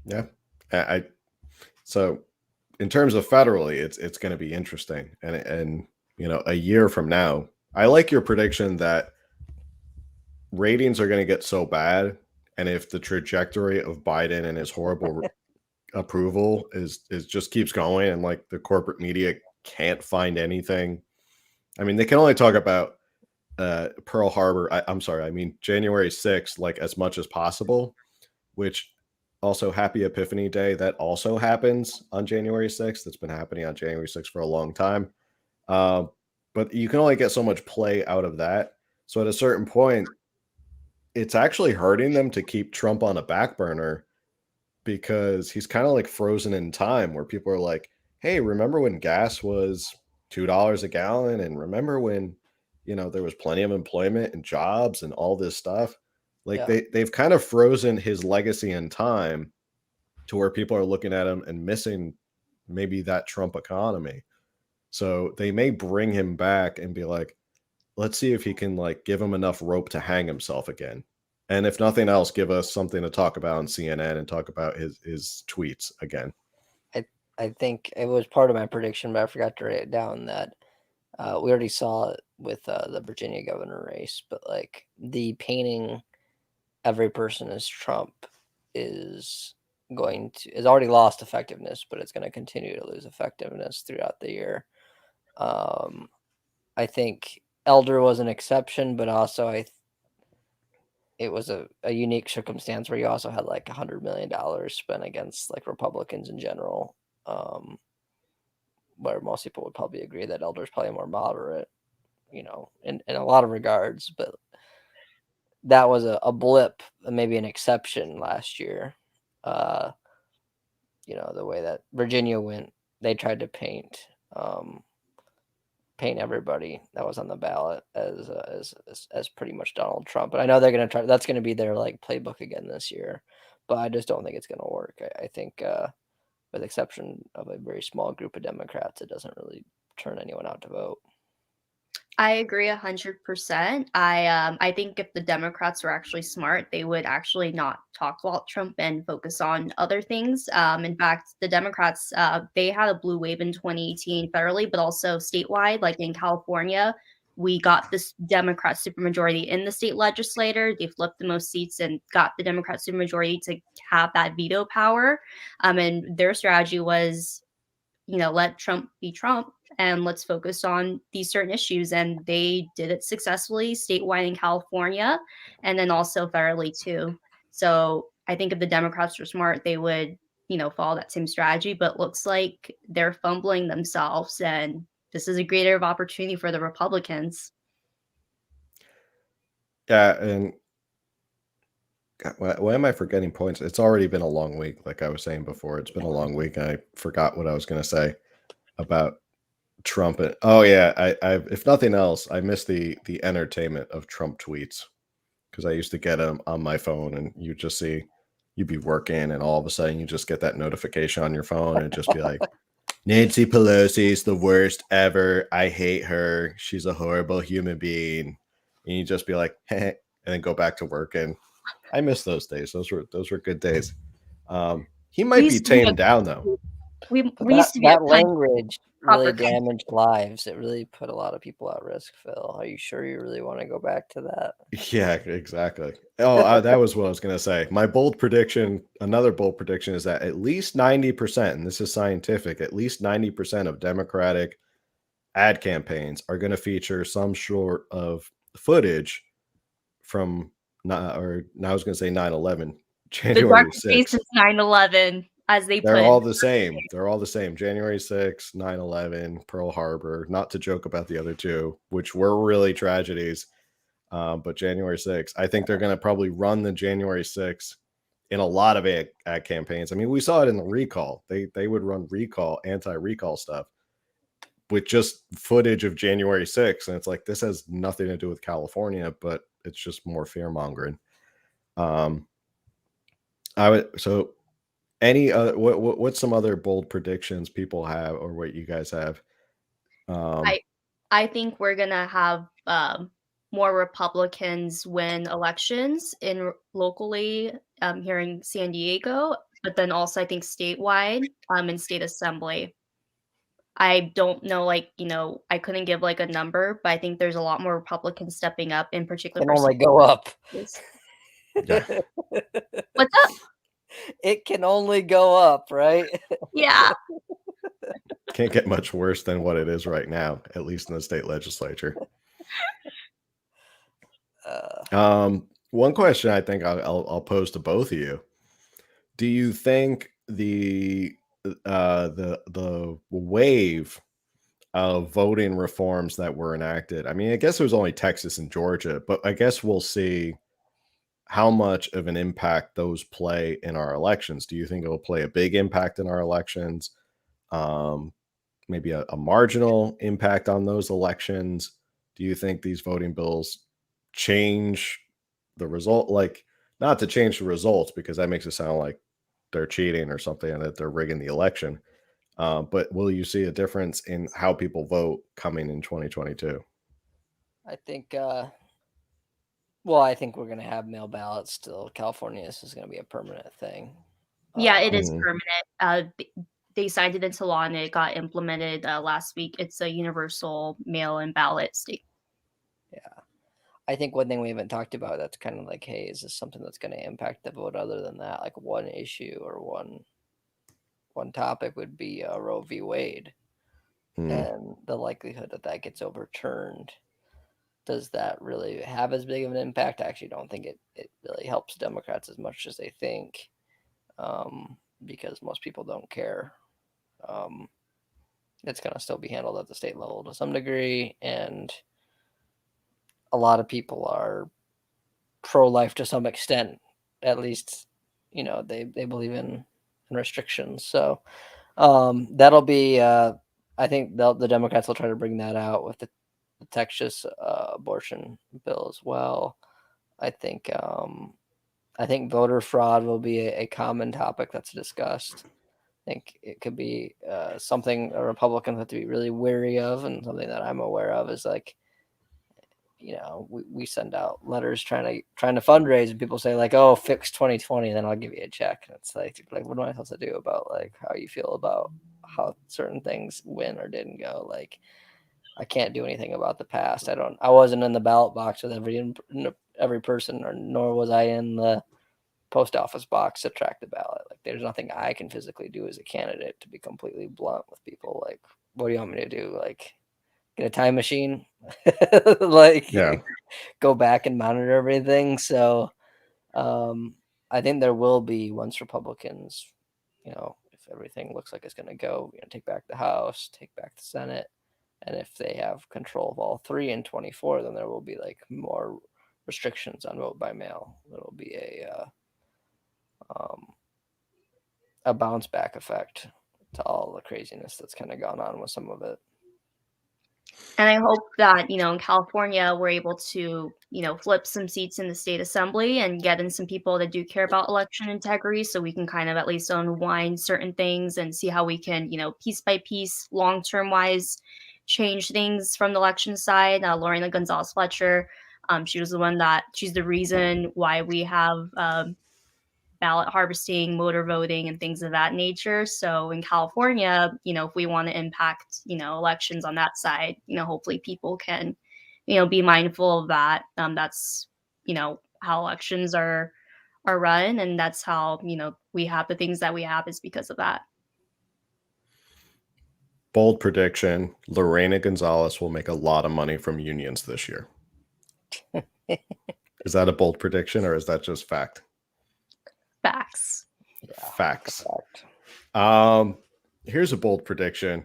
yeah, I so in terms of federally, it's going to be interesting, and a year from now, I like your prediction that ratings are going to get so bad, and if the trajectory of Biden and his horrible approval is just keeps going, and like the corporate media can't find anything. I mean, they can only talk about Pearl Harbor. I'm sorry, I mean January 6th, like as much as possible, which also happy Epiphany Day. That also happens on January 6th. It's been happening on January 6th for a long time. But you can only get so much play out of that. So at a certain point, it's actually hurting them to keep Trump on a back burner because he's kind of like frozen in time where people are like, hey, remember when gas was $2 a gallon? And remember when, there was plenty of employment and jobs and all this stuff? Like they've kind of frozen his legacy in time to where people are looking at him and missing maybe that Trump economy. So they may bring him back and be like, let's see if he can like give him enough rope to hang himself again. And if nothing else, give us something to talk about on CNN and talk about his tweets again. I think it was part of my prediction, but I forgot to write it down that we already saw it with the Virginia governor race, but like the painting every person as Trump is already lost effectiveness, but it's going to continue to lose effectiveness throughout the year. I think Elder was an exception, but also it was a unique circumstance where you also had like $100 million spent against like Republicans in general, where most people would probably agree that Elder's probably more moderate, in a lot of regards. But that was a blip, maybe an exception last year. The way that Virginia went, they tried to paint everybody that was on the ballot as pretty much Donald Trump. But I know they're going to try. That's going to be their like playbook again this year. But I just don't think it's going to work. I think, with the exception of a very small group of Democrats, it doesn't really turn anyone out to vote. I agree 100%. I think if the Democrats were actually smart, they would actually not talk about Trump and focus on other things. In fact, the Democrats, they had a blue wave in 2018 federally, but also statewide. Like in California, we got this Democrat supermajority in the state legislature. They flipped the most seats and got the Democrat supermajority to have that veto power. And their strategy was, let Trump be Trump and let's focus on these certain issues. And they did it successfully statewide in California and then also federally too. So I think if the Democrats were smart, they would, follow that same strategy. But looks like they're fumbling themselves. And this is a greater of opportunity for the Republicans. Yeah, and why am I forgetting points? It's already been a long week, like I was saying before. It's been a long week, and I forgot what I was going to say about Trump. Oh yeah, I if nothing else, I miss the entertainment of Trump tweets because I used to get them on my phone, and you just see you'd be working, and all of a sudden you just get that notification on your phone, and just be like, Nancy Pelosi is the worst ever. I hate her. She's a horrible human being. And you just be like, and then go back to work. And I miss those days. Those were good days. He might be tamed down though. We used to be that language really proper damaged lives. It really put a lot of people at risk, Phil. Are you sure you really want to go back to that? Yeah, exactly. Oh, that was what I was going to say. My bold prediction, another bold prediction is that at least 90%, and this is scientific, at least 90% of Democratic ad campaigns are going to feature some sort of footage from, or now I was going to say 9/11, January 6th. 9/11, as they They're put all it. the same. They're all the same. January 6th, 9/11, Pearl Harbor, not to joke about the other two, which were really tragedies. But January 6th, I think they're going to probably run the January 6th in a lot of ad campaigns. I mean, we saw it in the recall. They would run anti-recall stuff with just footage of January 6th. And it's like, this has nothing to do with California, but it's just more fear mongering. So any other, what's some other bold predictions people have or what you guys have? I think we're gonna have more Republicans win elections locally here in San Diego, but then also I think statewide in state assembly. I don't know, I couldn't give like a number, but I think there's a lot more Republicans stepping up in particular. Can only go up. Yeah. What's up? It can only go up, right? Yeah. Can't get much worse than what it is right now, at least in the state legislature. One question I think I'll pose to both of you: do you think the wave of voting reforms that were enacted? I mean, I guess it was only Texas and Georgia, but I guess we'll see how much of an impact those play in our elections. Do you think it will play a big impact in our elections? Maybe a marginal impact on those elections? Do you think these voting bills change the result? Like, not to change the results, because that makes it sound like they're cheating or something and that they're rigging the election. But will you see a difference in how people vote coming in 2022? I think, I think we're going to have mail ballots still. California, this is going to be a permanent thing. Yeah, it is permanent. They signed it into law and it got implemented last week. It's a universal mail-in ballot state. Yeah. I think one thing we haven't talked about that's kind of like, hey, is this something that's going to impact the vote other than that? Like one issue or one topic would be Roe V Wade and the likelihood that gets overturned. Does that really have as big of an impact? I actually don't think it really helps Democrats as much as they think, because most people don't care. It's going to still be handled at the state level to some degree, and a lot of people are pro-life to some extent, at least, they believe in restrictions. So that'll be, I think the Democrats will try to bring that out with the Texas abortion bill as well. I think voter fraud will be a common topic that's discussed. I think it could be something a Republicans have to be really wary of, and something that I'm aware of is like, we send out letters trying to fundraise, and people say like, "Oh, fix 2020, then I'll give you a check." And it's like, what am I supposed to do about like how you feel about how certain things went or didn't go? Like, I can't do anything about the past. I wasn't in the ballot box with every person, nor was I in the post office box to track the ballot. Like, there's nothing I can physically do as a candidate, to be completely blunt with people. Like, what do you want me to do? Like, get a time machine? Like, go back and monitor everything. So I think there will be, once Republicans, if everything looks like it's going to go, take back the House, take back the Senate, and if they have control of all three in 24, then there will be like more restrictions on vote by mail. There will be a bounce back effect to all the craziness that's kind of gone on with some of it. And I hope that, in California, we're able to, flip some seats in the state assembly and get in some people that do care about election integrity, so we can kind of at least unwind certain things and see how we can, piece by piece, long-term wise, change things from the election side. Lorena Gonzalez Fletcher, she's the reason why we have ballot harvesting, motor voting, and things of that nature. So in California, if we want to impact, elections on that side, hopefully people can, be mindful of that. That's, how elections are run, and that's how, we have the things that we have is because of that. Bold prediction: Lorena Gonzalez will make a lot of money from unions this year. Is that a bold prediction, or is that just fact? Facts. Yeah, facts. Here's a bold prediction.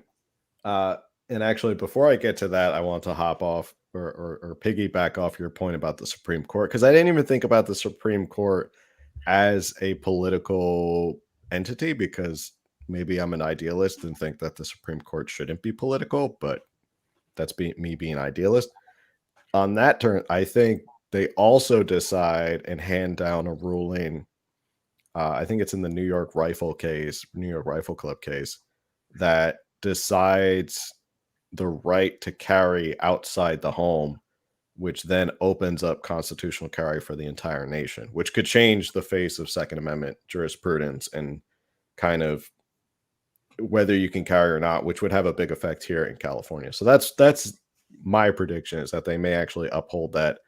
And actually, before I get to that, I want to hop off or piggyback off your point about the Supreme Court, because I didn't even think about the Supreme Court as a political entity, because maybe I'm an idealist and think that the Supreme Court shouldn't be political, but that's me being idealist. On that turn, I think they also decide and hand down a ruling. I think it's in the New York Rifle Club case, that decides the right to carry outside the home, which then opens up constitutional carry for the entire nation, which could change the face of Second Amendment jurisprudence and kind of whether you can carry or not, which would have a big effect here in California. So that's my prediction, is that they may actually uphold that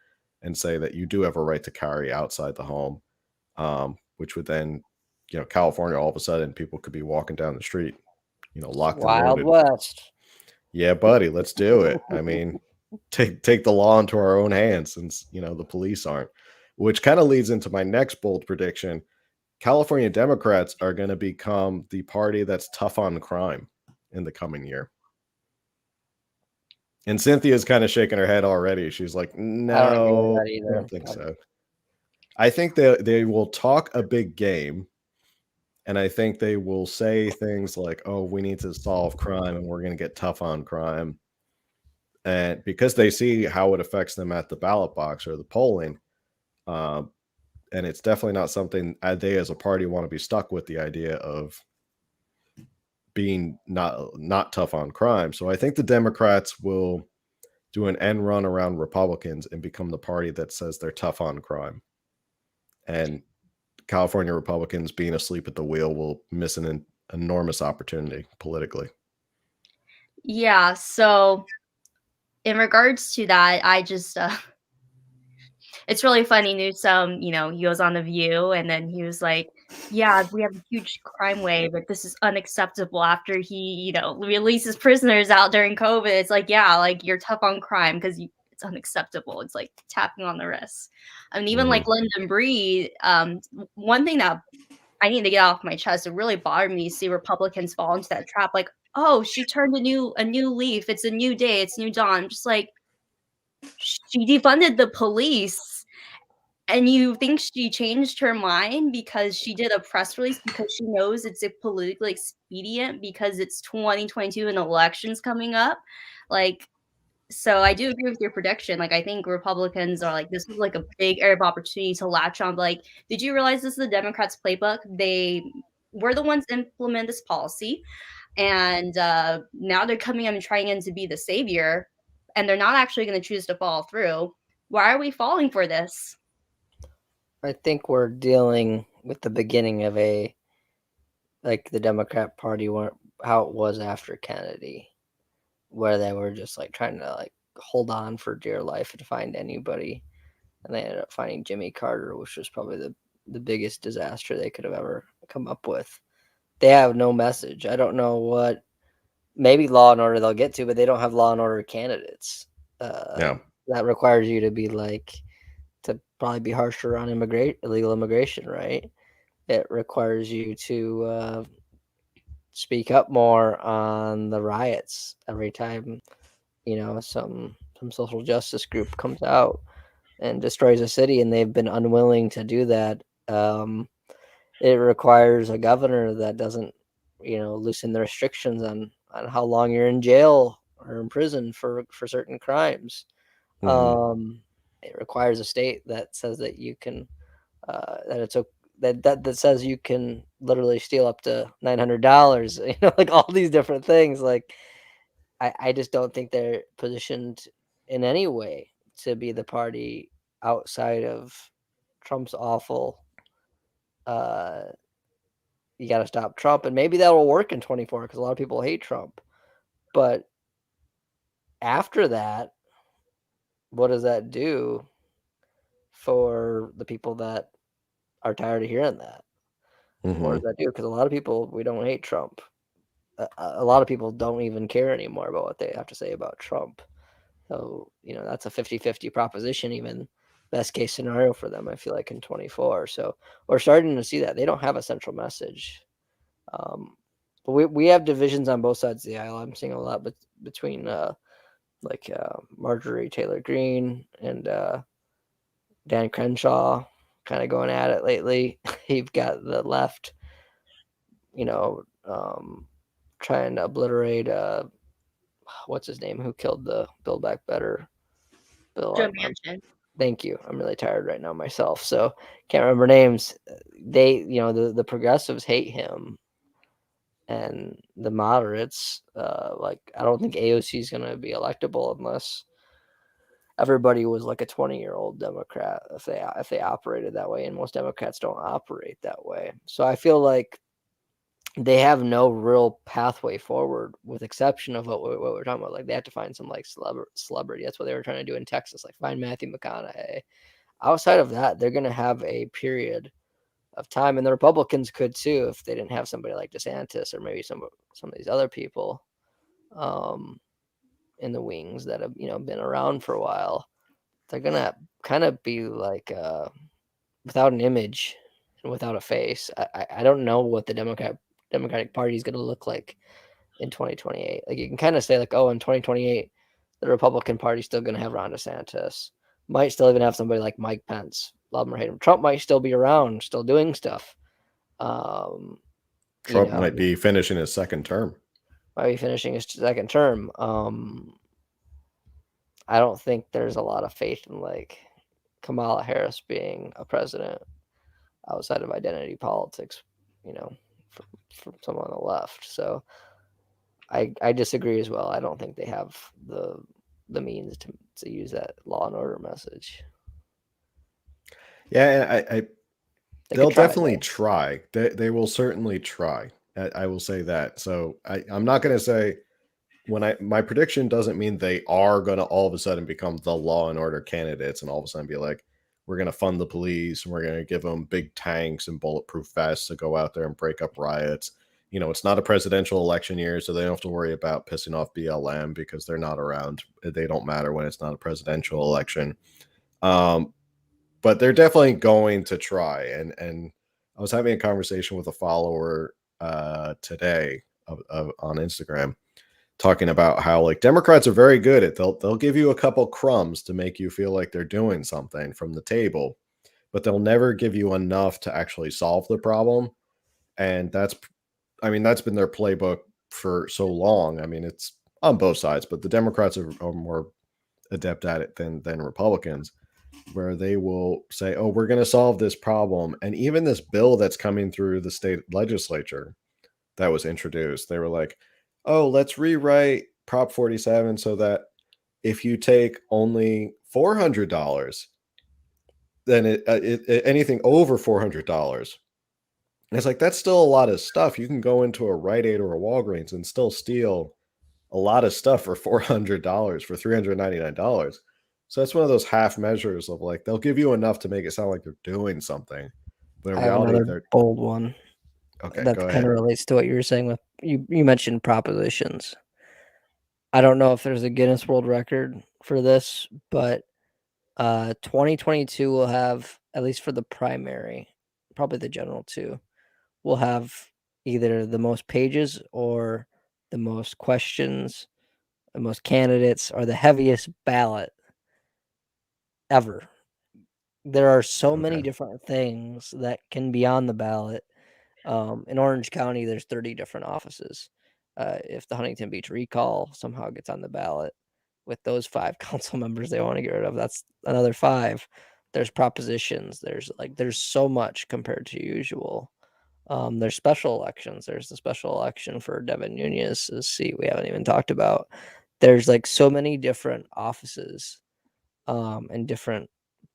and say that you do have a right to carry outside the home. Which would then, California, all of a sudden, people could be walking down the street, locked and Wild loaded. West. Yeah, buddy, let's do it. I mean, take the law into our own hands, since, the police aren't. Which kind of leads into my next bold prediction. California Democrats are going to become the party that's tough on crime in the coming year. And Cynthia's kind of shaking her head already. She's like, no, I don't think so. I think they will talk a big game, and I think they will say things like, oh, we need to solve crime and we're going to get tough on crime. And because they see how it affects them at the ballot box or the polling, and it's definitely not something they as a party want to be stuck with, the idea of being not tough on crime. So I think the Democrats will do an end run around Republicans and become the party that says they're tough on crime. And California Republicans, being asleep at the wheel, will miss an enormous opportunity politically. Yeah. So in regards to that, I just, it's really funny. Newsom, he goes on The View, and then he was like, yeah, we have a huge crime wave, but this is unacceptable, after he, releases prisoners out during COVID. It's like, yeah, like, you're tough on crime because it's unacceptable. It's like tapping on the wrist. I mean, even like London Breed, one thing that I need to get off my chest, it really bothered me to see Republicans fall into that trap. Like, oh, she turned a new leaf. It's a new day. It's new dawn. Just like, she defunded the police And you think she changed her mind because she did a press release because she knows it's a politically expedient because it's 2022 and elections coming up? Like, so I do agree with your prediction. Like, I think Republicans are like, this is like a big area of opportunity to latch on. Like, did you realize this is the Democrats' playbook? They were the ones to implement this policy, and now they're coming in and trying in to be the savior, and they're not actually going to choose to follow through. Why are we falling for this? I think we're dealing with the beginning of the Democrat Party, how it was after Kennedy, where they were just like trying to like hold on for dear life and find anybody, and they ended up finding Jimmy Carter, which was probably the biggest disaster they could have ever come up with. They have no message. I don't know what, maybe Law and Order they'll get to, but they don't have Law and Order candidates. Yeah. That requires you to be to probably be harsher on illegal immigration, right? It requires you to speak up more on the riots every time, some social justice group comes out and destroys a city, and they've been unwilling to do that. It requires a governor that doesn't, loosen the restrictions on how long you're in jail or in prison for certain crimes. It requires a state that says that you can, that it's that says you can literally steal up to $900. Like all these different things. Like I just don't think they're positioned in any way to be the party outside of Trump's awful. You got to stop Trump, and maybe that will work in 24 because a lot of people hate Trump. But after that, what does that do for the people that are tired of hearing that? What does that do? Because a lot of people, we don't hate Trump. A lot of people don't even care anymore about what they have to say about Trump. So, that's a 50-50 proposition, even best case scenario for them, I feel like, in 24. So we're starting to see that. They don't have a central message. But we have divisions on both sides of the aisle. I'm seeing a lot between Marjorie Taylor Greene and Dan Crenshaw kind of going at it lately. You've got the left, trying to obliterate what's his name, who killed the Build Back Better bill. Joe Manchin. Thank you. I'm really tired right now myself, so can't remember names. They, the progressives hate him, and the moderates, I don't think AOC is going to be electable unless everybody was like a 20-year-old Democrat, if they operated that way, and most Democrats don't operate that way. So I feel like they have no real pathway forward, with exception of what we're talking about. Like, they have to find some celebrity. That's what they were trying to do in Texas, like find Matthew McConaughey. Outside of that, they're going to have a period of time, and the Republicans could too if they didn't have somebody like DeSantis or maybe some of these other people in the wings that have been around for a while. They're gonna kind of be like without an image and without a face. I don't know what the Democratic Party is going to look like in 2028. Like, you can kind of say like, oh, in 2028, the Republican Party is still going to have Ron DeSantis. Might still even have somebody like Mike Pence. Love him or hate him. Trump might still be around, still doing stuff. Trump might be finishing his second term. Might be finishing his second term. I don't think there's a lot of faith in like Kamala Harris being a president outside of identity politics, from someone on the left. So I disagree as well. I don't think they have the means to use that Law and Order message. Yeah, they'll definitely try. They will certainly try. I will say that. So I'm not going to say my prediction doesn't mean they are going to all of a sudden become the Law and Order candidates and all of a sudden be like, we're going to fund the police and we're going to give them big tanks and bulletproof vests to go out there and break up riots. It's not a presidential election year, so they don't have to worry about pissing off BLM because they're not around. They don't matter when it's not a presidential election. But they're definitely going to try. And I was having a conversation with a follower today on Instagram, talking about how like Democrats are very good at they'll give you a couple crumbs to make you feel like they're doing something from the table, but they'll never give you enough to actually solve the problem. And that's been their playbook for so long. I mean, it's on both sides, but the Democrats are more adept at it than Republicans, where they will say, "Oh, we're going to solve this problem." And even this bill that's coming through the state legislature that was introduced, they were like, "Oh, let's rewrite Prop 47 so that if you take only $400, then anything over $400." And it's like, that's still a lot of stuff. You can go into a Rite Aid or a Walgreens and still steal a lot of stuff for $400, for $399. So that's one of those half measures of like, they'll give you enough to make it sound like they're doing something, but in I have reality, another they're bold one okay. that Go kind ahead. of relates to what you were saying with you mentioned propositions. I don't know if there's a Guinness World Record for this, but 2022 will have, at least for the primary, probably the general too, will have either the most pages or the most questions, the most candidates, or the heaviest ballot ever. There are so many Okay. different things that can be on the ballot. In Orange County, there's 30 different offices. If the Huntington Beach recall somehow gets on the ballot with those 5 council members they want to get rid of, that's another 5. There's propositions. There's so much compared to usual. There's special elections. There's the special election for Devin Nunez's seat we haven't even talked about. There's like so many different offices and different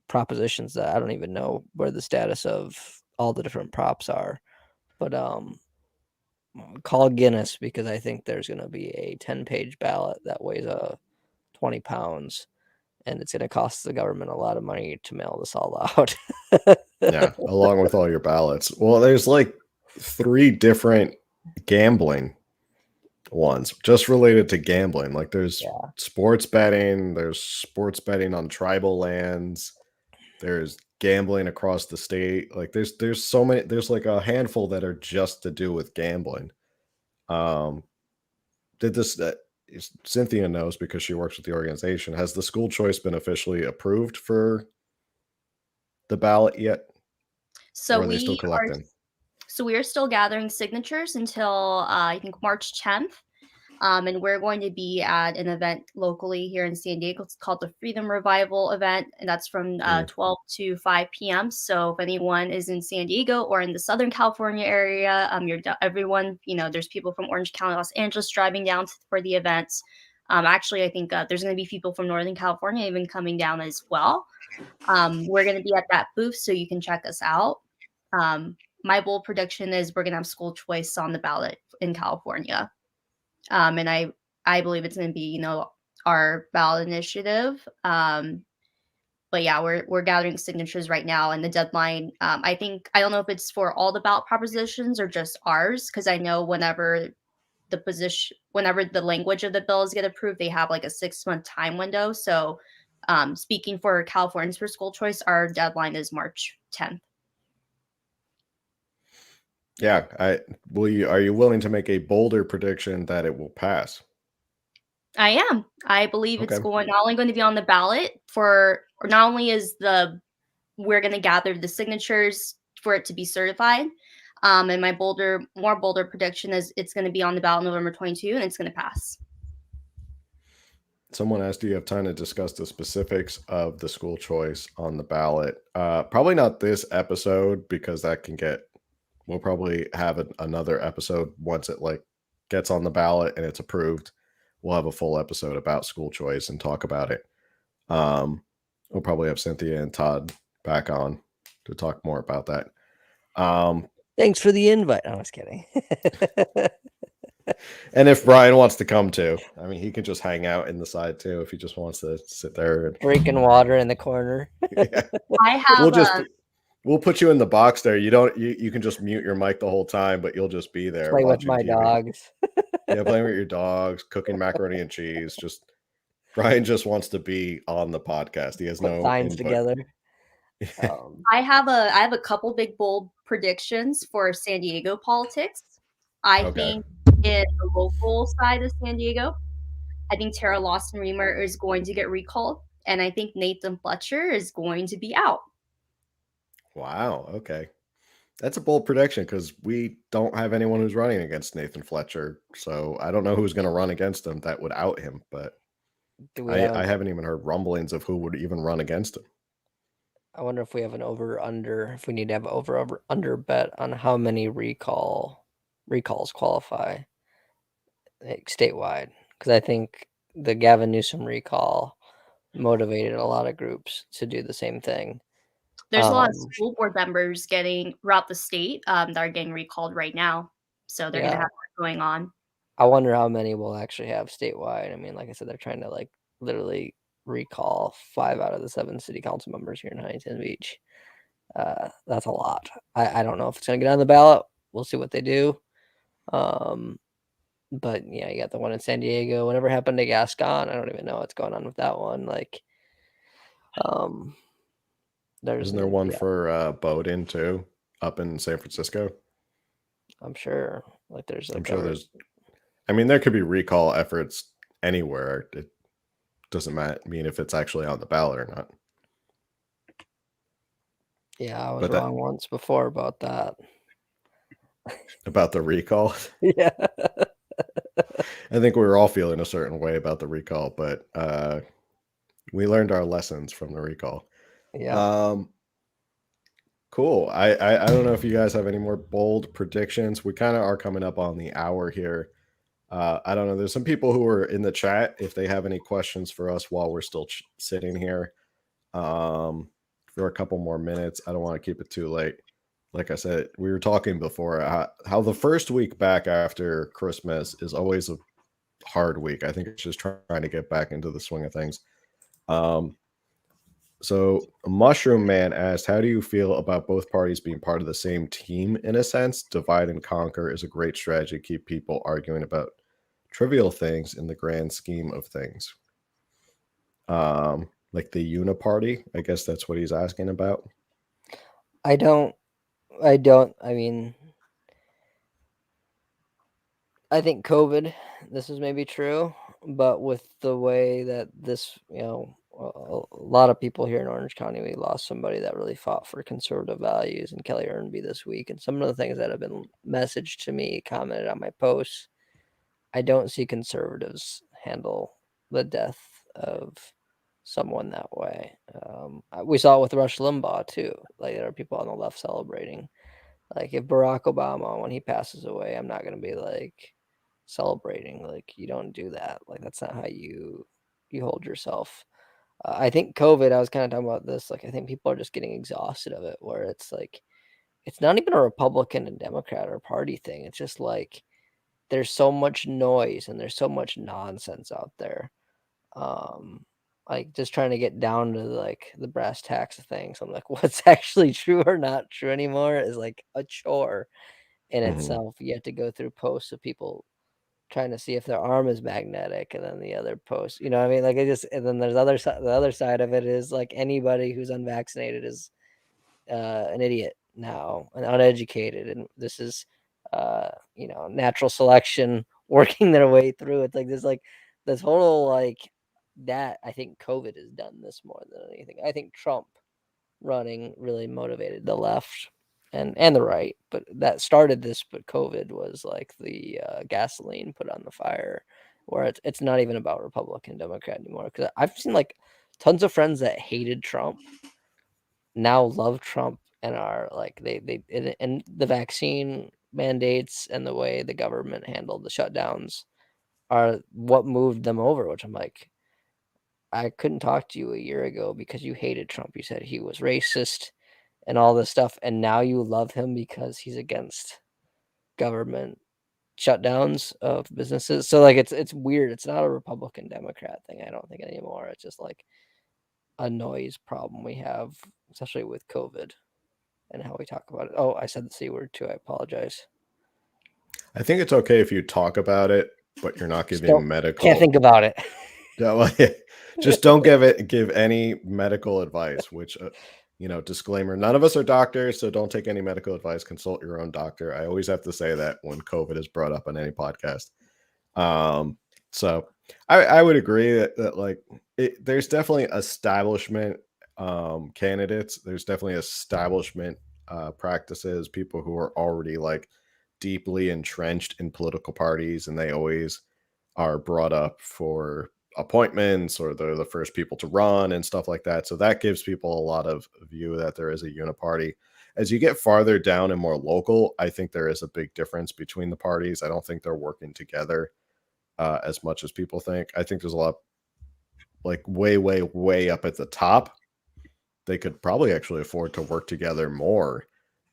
propositions that I don't even know where the status of all the different props are. But call Guinness, because I think there's going to be a 10-page ballot that weighs 20 pounds, and it's going to cost the government a lot of money to mail this all out. Yeah, along with all your ballots. Well, there's like 3 different gambling ones just related to gambling. Like there's sports betting, there's sports betting on tribal lands, there's gambling across the state. Like there's so many, there's like a handful that are just to do with gambling. Um did this Cynthia knows because she works with the organization. Has the school choice been officially approved for the ballot yet? So Or are they still we are collecting? so we are still gathering signatures until I think March 10th. And we're going to be at an event locally here in San Diego. It's called the Freedom Revival event, and that's from 12 to 5 p.m. So if anyone is in San Diego or in the Southern California area, everyone, there's people from Orange County, Los Angeles driving down for the events. Actually, I think there's going to be people from Northern California even coming down as well. We're going to be at that booth, so you can check us out. My bold prediction is we're going to have school choice on the ballot in California. And I believe it's going to be, our ballot initiative. But yeah, we're gathering signatures right now, and the deadline. I don't know if it's for all the ballot propositions or just ours, because I know whenever the language of the bills get approved, they have like a 6-month time window. So, speaking for Californians for school choice, our deadline is March 10th. Yeah, are you willing to make a bolder prediction that it will pass? I am. I believe it's Okay. not only going to be on the ballot or not only we're going to gather the signatures for it to be certified. And my more bolder prediction is it's going to be on the ballot November 22 and it's going to pass. Someone asked, do you have time to discuss the specifics of the school choice on the ballot? Probably not this episode, because we'll probably have another episode once it like gets on the ballot and it's approved. We'll have a full episode about school choice and talk about it. We'll probably have Cynthia and Todd back on to talk more about that. Thanks for the invite. I was kidding. And if Brian wants to come too, I mean, he can just hang out in the side too if he just wants to sit there and drinking water in the corner. Yeah. I have we'll put you in the box there. You can just mute your mic the whole time, but you'll just be there Play with watching my TV. dogs. Yeah, playing with your dogs, cooking macaroni and cheese. Brian just wants to be on the podcast. He has no signs input. together. I have a couple big bold predictions for San Diego politics. I think in the local side of San Diego, I think Tara Lawson Reamer is going to get recalled, and I think Nathan Fletcher is going to be out. Wow. Okay. That's a bold prediction because we don't have anyone who's running against Nathan Fletcher. So I don't know who's going to run against him that would out him, but Do we have I haven't even heard rumblings of who would even run against him. I wonder if we have an over under, if we need to have over under bet on how many recalls qualify statewide, because I think the Gavin Newsom recall motivated a lot of groups to do the same thing. There's a lot of school board members throughout the state that are getting recalled right now. So they're going to have that going on. I wonder how many we'll actually have statewide. I mean, like I said, they're trying to literally recall 5 out of the 7 city council members here in Huntington Beach. That's a lot. I don't know if it's going to get on the ballot. We'll see what they do. But yeah, you got the one in San Diego. Whatever happened to Gascon? I don't even know what's going on with that one. Isn't there one for Bowdoin too, up in San Francisco? I'm sure. I'm sure there's. I mean, there could be recall efforts anywhere. It doesn't mean if it's actually on the ballot or not. Yeah, I was wrong once before about that. About the recall? Yeah. I think we were all feeling a certain way about the recall, but we learned our lessons from the recall. Yeah. Cool. I don't know if you guys have any more bold predictions. We kind of are coming up on the hour here. I don't know. There's some people who are in the chat. If they have any questions for us while we're still sitting here for a couple more minutes, I don't want to keep it too late. Like I said, we were talking before how the first week back after Christmas is always a hard week. I think it's just trying to get back into the swing of things. So Mushroom Man asked, how do you feel about both parties being part of the same team in a sense? Divide and conquer is a great strategy to keep people arguing about trivial things in the grand scheme of things. Like the Uniparty, I guess that's what he's asking about. I mean, I think COVID, this is maybe true, but with the way that this, a lot of people here in Orange County, we lost somebody that really fought for conservative values, and Kelly Ernby this week. And some of the things that have been messaged to me, commented on my posts, I don't see conservatives handle the death of someone that way. We saw it with Rush Limbaugh too. There are people on the left celebrating. If Barack Obama, when he passes away, I'm not going to be celebrating. You don't do that. That's not how you hold yourself. I think COVID, I was kind of talking about this. I think people are just getting exhausted of it, where it's it's not even a Republican and Democrat or party thing. It's just there's so much noise and there's so much nonsense out there. Just trying to get down to the brass tacks of things. I'm what's actually true or not true anymore is a chore in itself. You have to go through posts of people trying to see if their arm is magnetic, and then the other post, you know what I mean? And then there's the other side of it is anybody who's unvaccinated is an idiot now and uneducated, and this is natural selection working their way through. It's this whole that I think COVID has done this more than anything. I think Trump running really motivated the left and the right, but that started this. But COVID was the gasoline put on the fire, where it's not even about Republican, Democrat anymore. Because I've seen tons of friends that hated Trump now love Trump and are and the vaccine mandates and the way the government handled the shutdowns are what moved them over. Which I'm I couldn't talk to you a year ago because you hated Trump. You said he was racist and all this stuff, and now you love him because he's against government shutdowns of businesses. So it's weird. It's not a Republican Democrat thing, I don't think, anymore. It's just a noise problem we have, especially with COVID and how we talk about it. Oh, I said the C word too. I apologize. I think it's okay if you talk about it, but you're not giving medical. Can't think about it. Just don't give any medical advice, which disclaimer, none of us are doctors, so don't take any medical advice. Consult your own doctor. I always have to say that when COVID is brought up on any podcast. So I would agree that there's definitely establishment candidates. There's definitely establishment practices, people who are already like deeply entrenched in political parties, and they always are brought up for appointments, or they're the first people to run and stuff like that. So that gives people a lot of view that there is a uniparty. As you get farther down and more local, I think there is a big difference between the parties. I don't think they're working together as much as people think. I think there's a lot, like way, way, way up at the top. They could probably actually afford to work together more.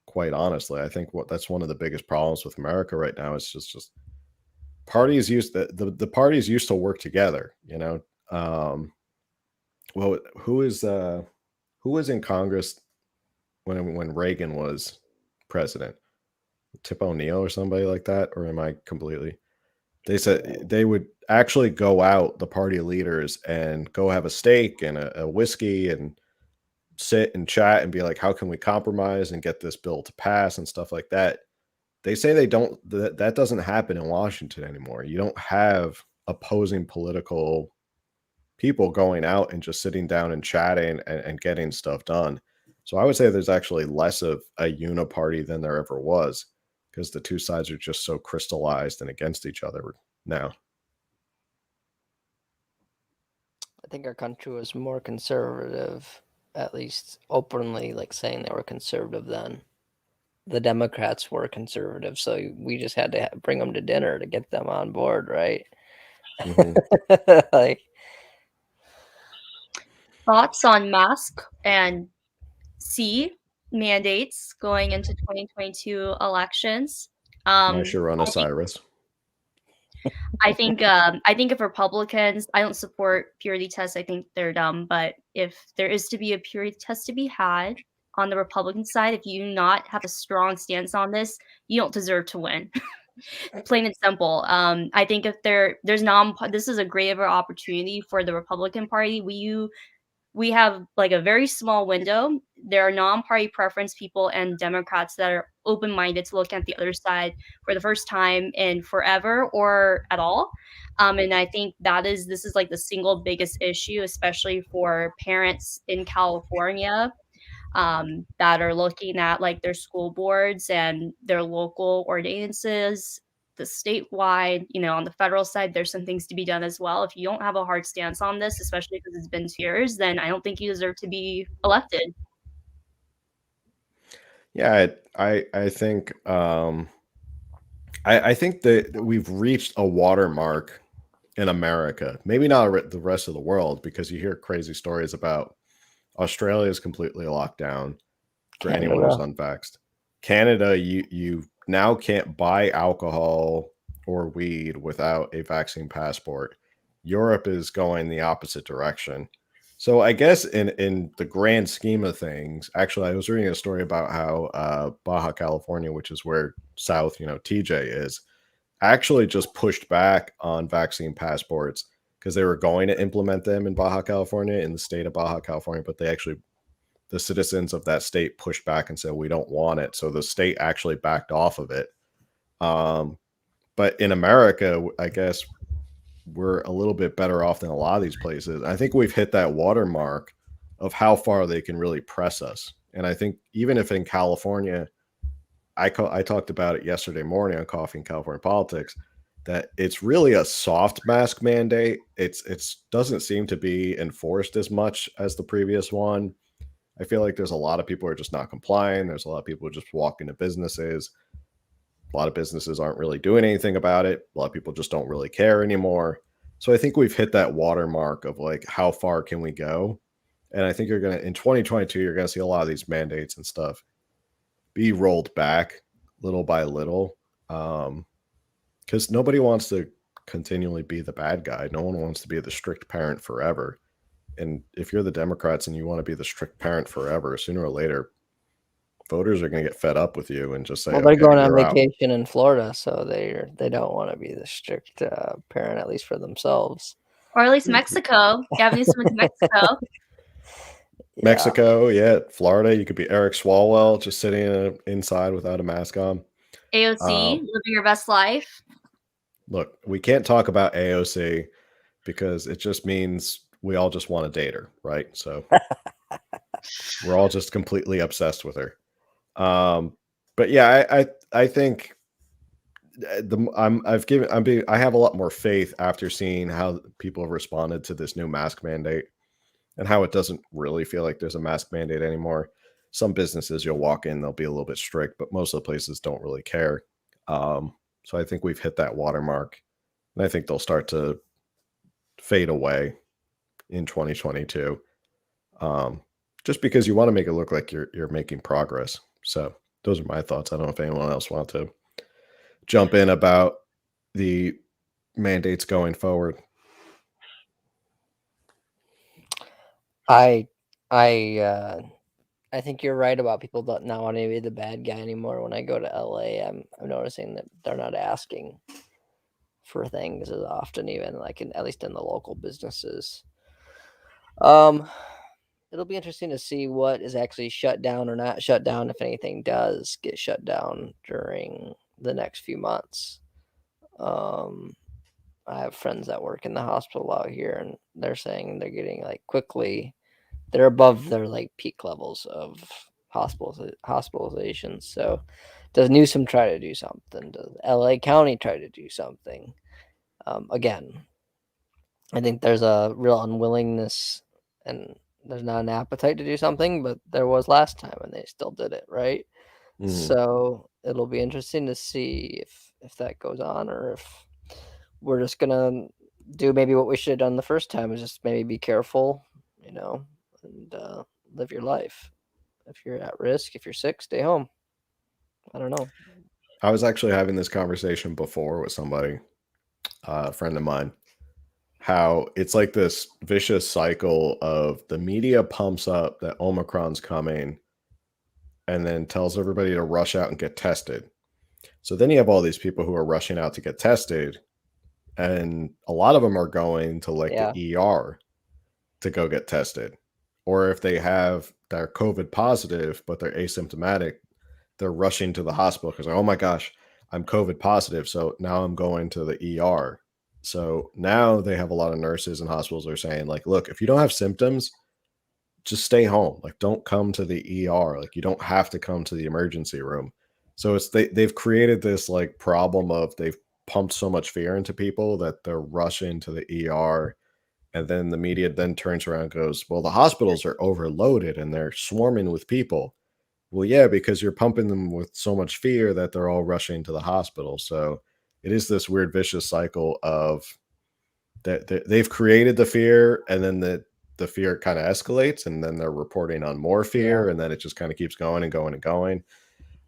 Quite honestly, I think that's one of the biggest problems with America right now. Is just parties used the parties used to work together. You know, well, who was in Congress when Reagan was president? Tip O'Neill or somebody like that, or am I completely? They said they would actually go out, the party leaders, and go have a steak and a whiskey and sit and chat and be like, how can we compromise and get this bill to pass and stuff like that. They say they don't, that doesn't happen in Washington anymore. You don't have opposing political people going out and just sitting down and chatting and getting stuff done. So I would say there's actually less of a uniparty than there ever was, because the two sides are just so crystallized and against each other now. I think our country was more conservative, at least openly, like saying they were conservative then. The Democrats were conservative, so we just had to bring them to dinner to get them on board, right? Mm-hmm. Like, thoughts on mask and C mandates going into 2022 elections. Nice run, Osiris. I think if Republicans, I don't support purity tests. I think they're dumb. But if there is to be a purity test to be had on the Republican side, if you do not have a strong stance on this, you don't deserve to win. Plain and simple. I think if this is a great of an opportunity for the Republican Party. We have like a very small window. There are non-party preference people and Democrats that are open-minded to look at the other side for the first time in forever or at all. And I think this is like the single biggest issue, especially for parents in California that are looking at like their school boards and their local ordinances, the statewide, on the federal side, there's some things to be done as well. If you don't have a hard stance on this, especially because it's been 2 years, then I don't think you deserve to be elected. Yeah, I think I think that we've reached a watermark in America. Maybe not the rest of the world, because you hear crazy stories about Australia is completely locked down for anyone who's unvaxxed. Canada, you now can't buy alcohol or weed without a vaccine passport. Europe is going the opposite direction. So I guess in the grand scheme of things, actually, I was reading a story about how Baja California, which is where South, TJ is, actually just pushed back on vaccine passports because they were going to implement them in Baja California, in the state of Baja California, but the citizens of that state pushed back and said, we don't want it. So the state actually backed off of it. But in America, I guess we're a little bit better off than a lot of these places. I think we've hit that watermark of how far they can really press us. And I think even if in California, I talked about it yesterday morning on Coffee and California Politics, that it's really a soft mask mandate. It's doesn't seem to be enforced as much as the previous one. I feel like there's a lot of people who are just not complying. There's a lot of people who just walk into businesses. A lot of businesses aren't really doing anything about it. A lot of people just don't really care anymore. So I think we've hit that watermark of like, how far can we go? And I think in 2022, you're going to see a lot of these mandates and stuff be rolled back little by little. Because nobody wants to continually be the bad guy. No one wants to be the strict parent forever. And if you're the Democrats and you want to be the strict parent forever, sooner or later, voters are going to get fed up with you and just say, well, they're going on out. vacation in Florida, so they don't want to be the strict parent, at least for themselves. Or at least Mexico. Gavin used to went to Mexico. Mexico, yeah. Florida, you could be Eric Swalwell just sitting inside without a mask on. AOC, living your best life. Look, we can't talk about AOC because it just means we all just want to date her, right? So We're all just completely obsessed with her. But yeah, I think I have a lot more faith after seeing how people have responded to this new mask mandate and how it doesn't really feel like there's a mask mandate anymore. Some businesses you'll walk in, they'll be a little bit strict, but most of the places don't really care. So I think we've hit that watermark, and I think they'll start to fade away in 2022. Just because you want to make it look like you're making progress. So those are my thoughts. I don't know if anyone else wants to jump in about the mandates going forward. I think you're right about people not wanting to be the bad guy anymore. When I go to LA, I'm noticing that they're not asking for things as often, even like at least in the local businesses. It'll be interesting to see what is actually shut down or not shut down, if anything does get shut down during the next few months. I have friends that work in the hospital out here, and they're saying they're getting they're above their like peak levels of hospitalizations. So does Newsom try to do something? Does LA County try to do something? Again, I think there's a real unwillingness, and there's not an appetite to do something, but there was last time and they still did it, right? So it'll be interesting to see if that goes on, or if we're just gonna do maybe what we should have done the first time, is just maybe be careful, and live your life. If you're at risk, if you're sick, stay home. I don't know. I was actually having this conversation before with somebody, a friend of mine, how it's like this vicious cycle of the media pumps up that Omicron's coming and then tells everybody to rush out and get tested. So then you have all these people who are rushing out to get tested, and a lot of them are going to the ER to go get tested. Or if they're COVID positive, but they're asymptomatic, they're rushing to the hospital because, oh my gosh, I'm COVID positive. So now I'm going to the ER. So now they have a lot of nurses and hospitals that are saying, like, look, if you don't have symptoms, just stay home. Like, don't come to the ER. Like, you don't have to come to the emergency room. So they've created this like problem of they've pumped so much fear into people that they're rushing to the ER. And then the media then turns around and goes, well, the hospitals are overloaded and they're swarming with people. Well, yeah, because you're pumping them with so much fear that they're all rushing to the hospital. So it is this weird vicious cycle of that they've created the fear, and then the fear kind of escalates, and then they're reporting on more fear, and then it just kind of keeps going and going and going.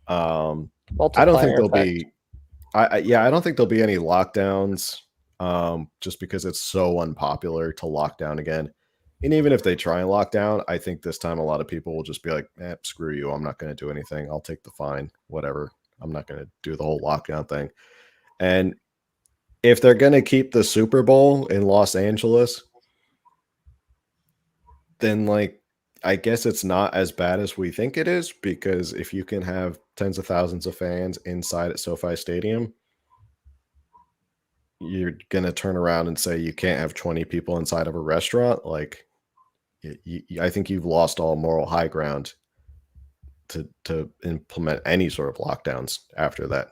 I don't think there'll be I don't think there'll be any lockdowns, just because it's so unpopular to lock down again. And even if they try and lock down, I think this time a lot of people will just be like, screw you. I'm not going to do anything. I'll take the fine, whatever. I'm not going to do the whole lockdown thing. And if they're going to keep the Super Bowl in Los Angeles, then like, I guess it's not as bad as we think it is, because if you can have tens of thousands of fans inside at SoFi Stadium, you're going to turn around and say you can't have 20 people inside of a restaurant. Like, I think you've lost all moral high ground to implement any sort of lockdowns after that.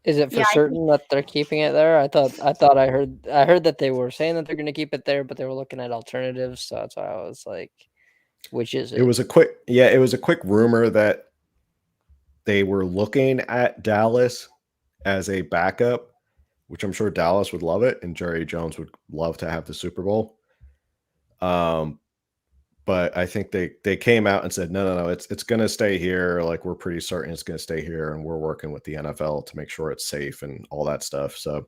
Is it for certain that they're keeping it there? I thought I heard that they were saying that they're going to keep it there, but they were looking at alternatives. So that's why I was like, which is it? It was a quick rumor that they were looking at Dallas as a backup, which I'm sure Dallas would love it, and Jerry Jones would love to have the Super Bowl. But I think they came out and said, no, it's going to stay here. Like, we're pretty certain it's going to stay here, and we're working with the NFL to make sure it's safe and all that stuff. So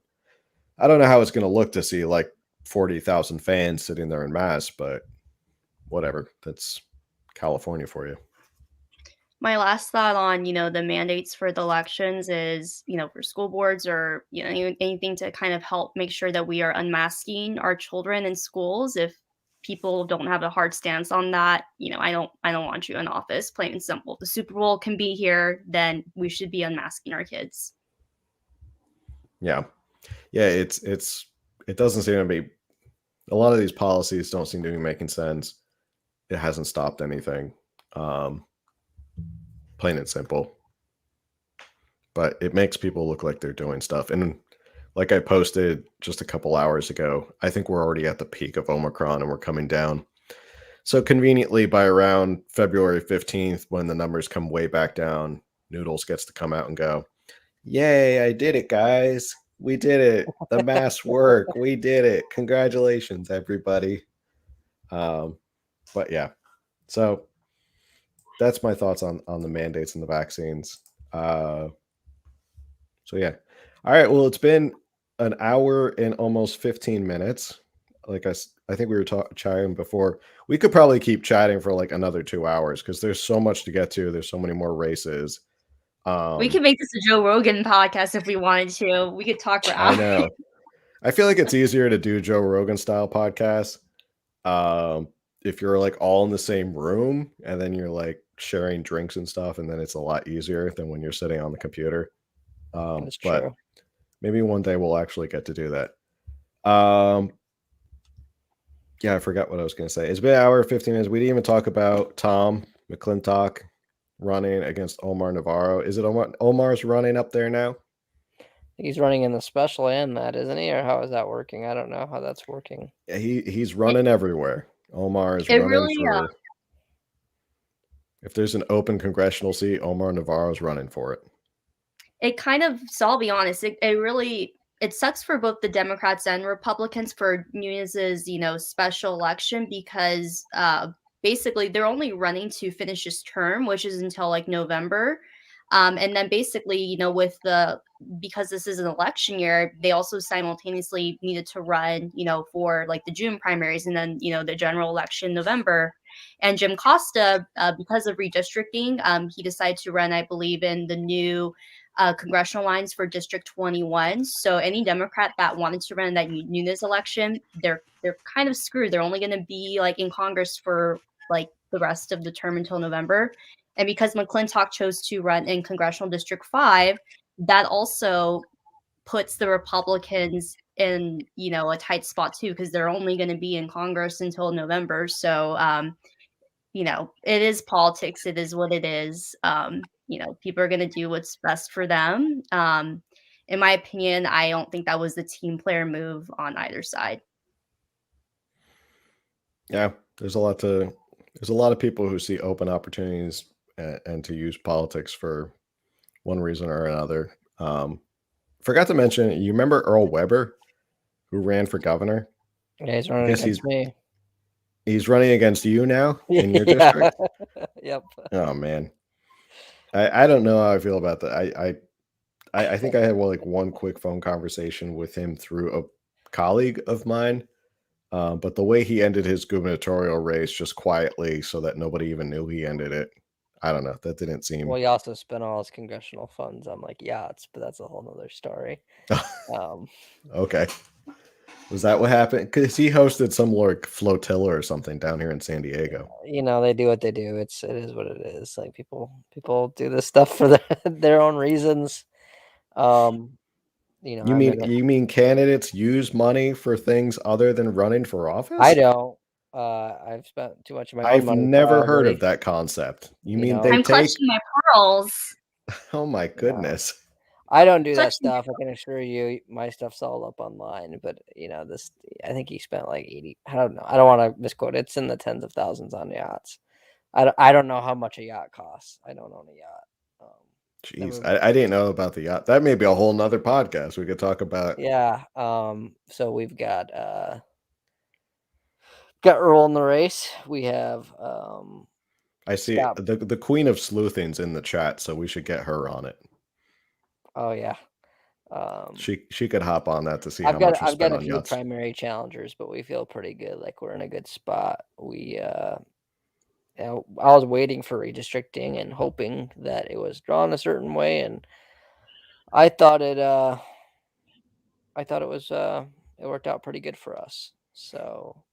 I don't know how it's going to look to see like 40,000 fans sitting there in mass, but whatever. That's California for you. My last thought on, the mandates for the elections is, for school boards or, anything to kind of help make sure that we are unmasking our children in schools. If people don't have a hard stance on that, I don't want you in office, plain and simple. If the Super Bowl can be here, then we should be unmasking our kids. Yeah. Yeah. It doesn't seem to be, a lot of these policies don't seem to be making sense. it hasn't stopped anything. Plain and simple. But it makes people look like they're doing stuff. And like I posted just a couple hours ago, I think we're already at the peak of Omicron and we're coming down. So conveniently, by around February 15th, when the numbers come way back down, Noodles gets to come out and go, "Yay, I did it, guys. We did it. The mass work. We did it. Congratulations, everybody." But yeah, so that's my thoughts on the mandates and the vaccines. So yeah. All right. Well, it's been an hour and almost 15 minutes. Like I think we were chatting before. We could probably keep chatting for like another 2 hours because there's so much to get to. There's so many more races. We could make this a Joe Rogan podcast if we wanted to. We could talk for I hours. know. I feel like it's easier to do Joe Rogan style podcasts if you're like all in the same room and then you're like sharing drinks and stuff, and then it's a lot easier than when you're sitting on the computer. That's But true. maybe one day we'll actually get to do that. Yeah, I forgot what I was going to say. It's been an hour and 15 minutes. We didn't even talk about Tom McClintock running against Omar Navarro. Is it Omar's running up there now? He's running in the special and that, isn't he? Or how is that working? I don't know how that's working. Yeah, he's running everywhere. Omar is It running really, for. If there's an open congressional seat, Omar Navarro's running for it. it kind of, so I'll be honest, it really, it sucks for both the Democrats and Republicans for Nunez's, special election because basically they're only running to finish his term, which is until like November. And then basically, because this is an election year, they also simultaneously needed to run, for like the June primaries and then, the general election in November. And Jim Costa, because of redistricting, he decided to run, I believe, in the new congressional lines for District 21. So any Democrat that wanted to run that Nunez election, they're kind of screwed. They're only going to be like in Congress for like the rest of the term until November. And because McClintock chose to run in Congressional District 5, that also puts the Republicans in, a tight spot too, because they're only going to be in Congress until November. So, it is politics. It is what it is. People are going to do what's best for them. In my opinion, I don't think that was the team player move on either side. Yeah, there's a lot of people who see open opportunities and to use politics for one reason or another. Forgot to mention, you remember Earl Weber, who ran for governor? Yeah, he's running against me. He's running against you now in your district? Yep. Oh man. I don't know how I feel about that. I think I had one quick phone conversation with him through a colleague of mine. But the way he ended his gubernatorial race just quietly so that nobody even knew he ended it, I don't know. That didn't seem. Well, he also spent all his congressional funds on like yachts, but that's a whole nother story. Okay. Was that what happened? Because he hosted some like flotilla or something down here in San Diego. They do what they do. It is what it is. Like people do this stuff for their own reasons. You mean candidates use money for things other than running for office? I don't. I've spent too much of my own money. I've never heard of that concept. You mean they I'm take? clutching my pearls. Oh my goodness. I don't do that stuff. I can assure you, my stuff's all up online. But this. I think he spent like 80. I don't know. I don't want to misquote. It's in the tens of thousands on yachts. I don't know how much a yacht costs. I don't own a yacht. Jeez, I didn't know about the yacht. That may be a whole nother podcast we could talk about. Yeah. So we've got Earl in the race. We have I see the Queen of Sleuthing's in the chat, so we should get her on it. Oh yeah. She could hop on that to see how much I've got a few primary challengers, but we feel pretty good. Like we're in a good spot. I was waiting for redistricting and hoping that it was drawn a certain way, and I thought it worked out pretty good for us. So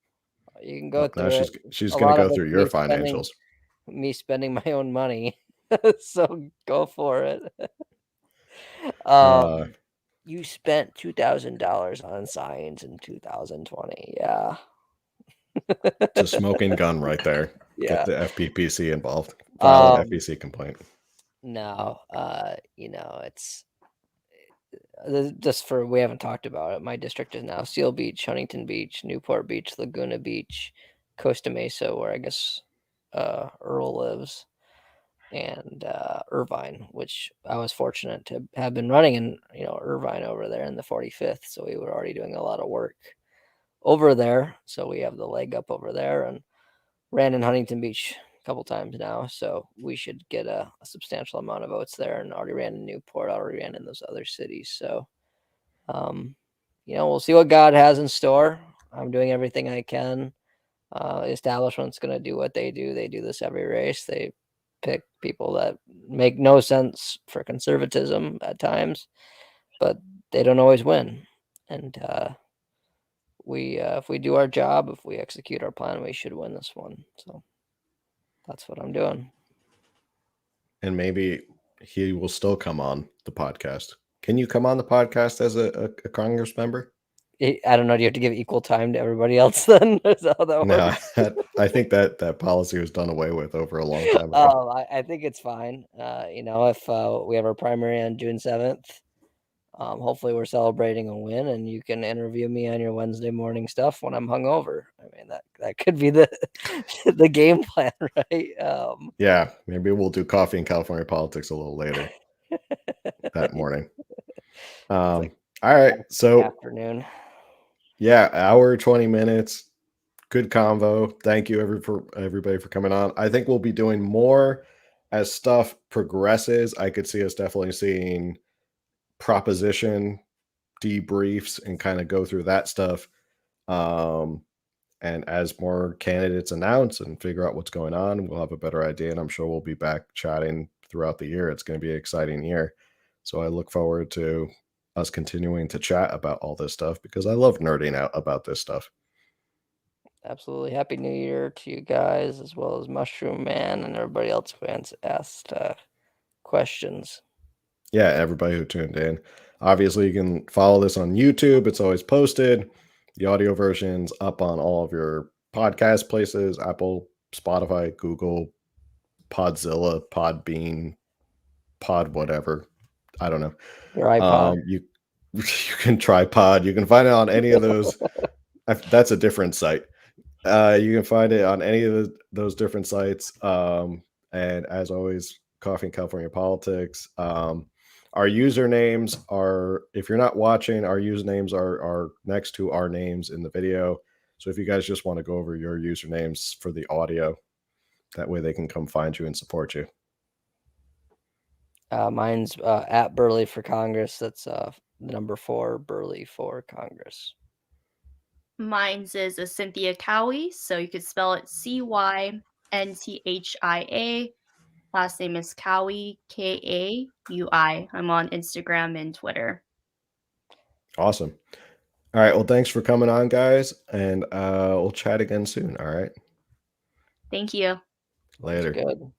you can go through it. She's going to go through your financials. Me spending my own money. So go for it. You spent $2,000 on signs in 2020. Yeah. It's a smoking gun right there. Yeah. Get the FPPC involved. File an FEC complaint. No, it's just for, we haven't talked about it. My district is now Seal Beach, Huntington Beach, Newport Beach, Laguna Beach, Costa Mesa, where I guess Earl lives, and Irvine, which I was fortunate to have been running in, Irvine over there in the 45th. So we were already doing a lot of work over there. So we have the leg up over there, and ran in Huntington Beach a couple times now. So we should get a substantial amount of votes there, and already ran in Newport, already ran in those other cities. So, we'll see what God has in store. I'm doing everything I can. Establishment's going to do what they do. They do this every race. They pick people that make no sense for conservatism at times, but they don't always win. And if we do our job, if we execute our plan, we should win this one. So that's what I'm doing. And maybe he will still come on the podcast. Can you come on the podcast as a Congress member? I don't know. Do you have to give equal time to everybody else then? Is that how that works? No, I think that policy was done away with over a long time ago. I think it's fine. If we have our primary on June 7th, hopefully we're celebrating a win, and you can interview me on your Wednesday morning stuff when I'm hungover. I mean, that could be the the game plan, right? Yeah, maybe we'll do coffee and California politics a little later that morning. All right, so afternoon. Yeah, hour 20 minutes. Good convo. Thank you everybody for coming on. I think we'll be doing more as stuff progresses. I could see us definitely seeing proposition debriefs and kind of go through that stuff. And as more candidates announce and figure out what's going on, we'll have a better idea. And I'm sure we'll be back chatting throughout the year. It's going to be an exciting year. So I look forward to us continuing to chat about all this stuff, because I love nerding out about this stuff. Absolutely. Happy New Year to you guys, as well as Mushroom Man and everybody else who has asked questions. Yeah, everybody who tuned in. Obviously, you can follow this on YouTube. It's always posted. The audio version's up on all of your podcast places: Apple, Spotify, Google, Podzilla, Podbean, Pod whatever. I don't know. Your iPod. You can try Pod. You can find it on any of those. That's a different site. You can find it on any of those different sites. And as always, Coffee and California Politics. Our usernames are, if you're not watching, our usernames are next to our names in the video. So if you guys just want to go over your usernames for the audio, that way they can come find you and support you. Mine's at Burley for Congress. That's number 4, Burley for Congress. Mine's is a Cynthia Kaui, so you could spell it Cynthia. Last name is Kaui, Kaui. I'm on Instagram and Twitter. Awesome. All right. Well, thanks for coming on, guys, and we'll chat again soon. All right. Thank you. Later. Good.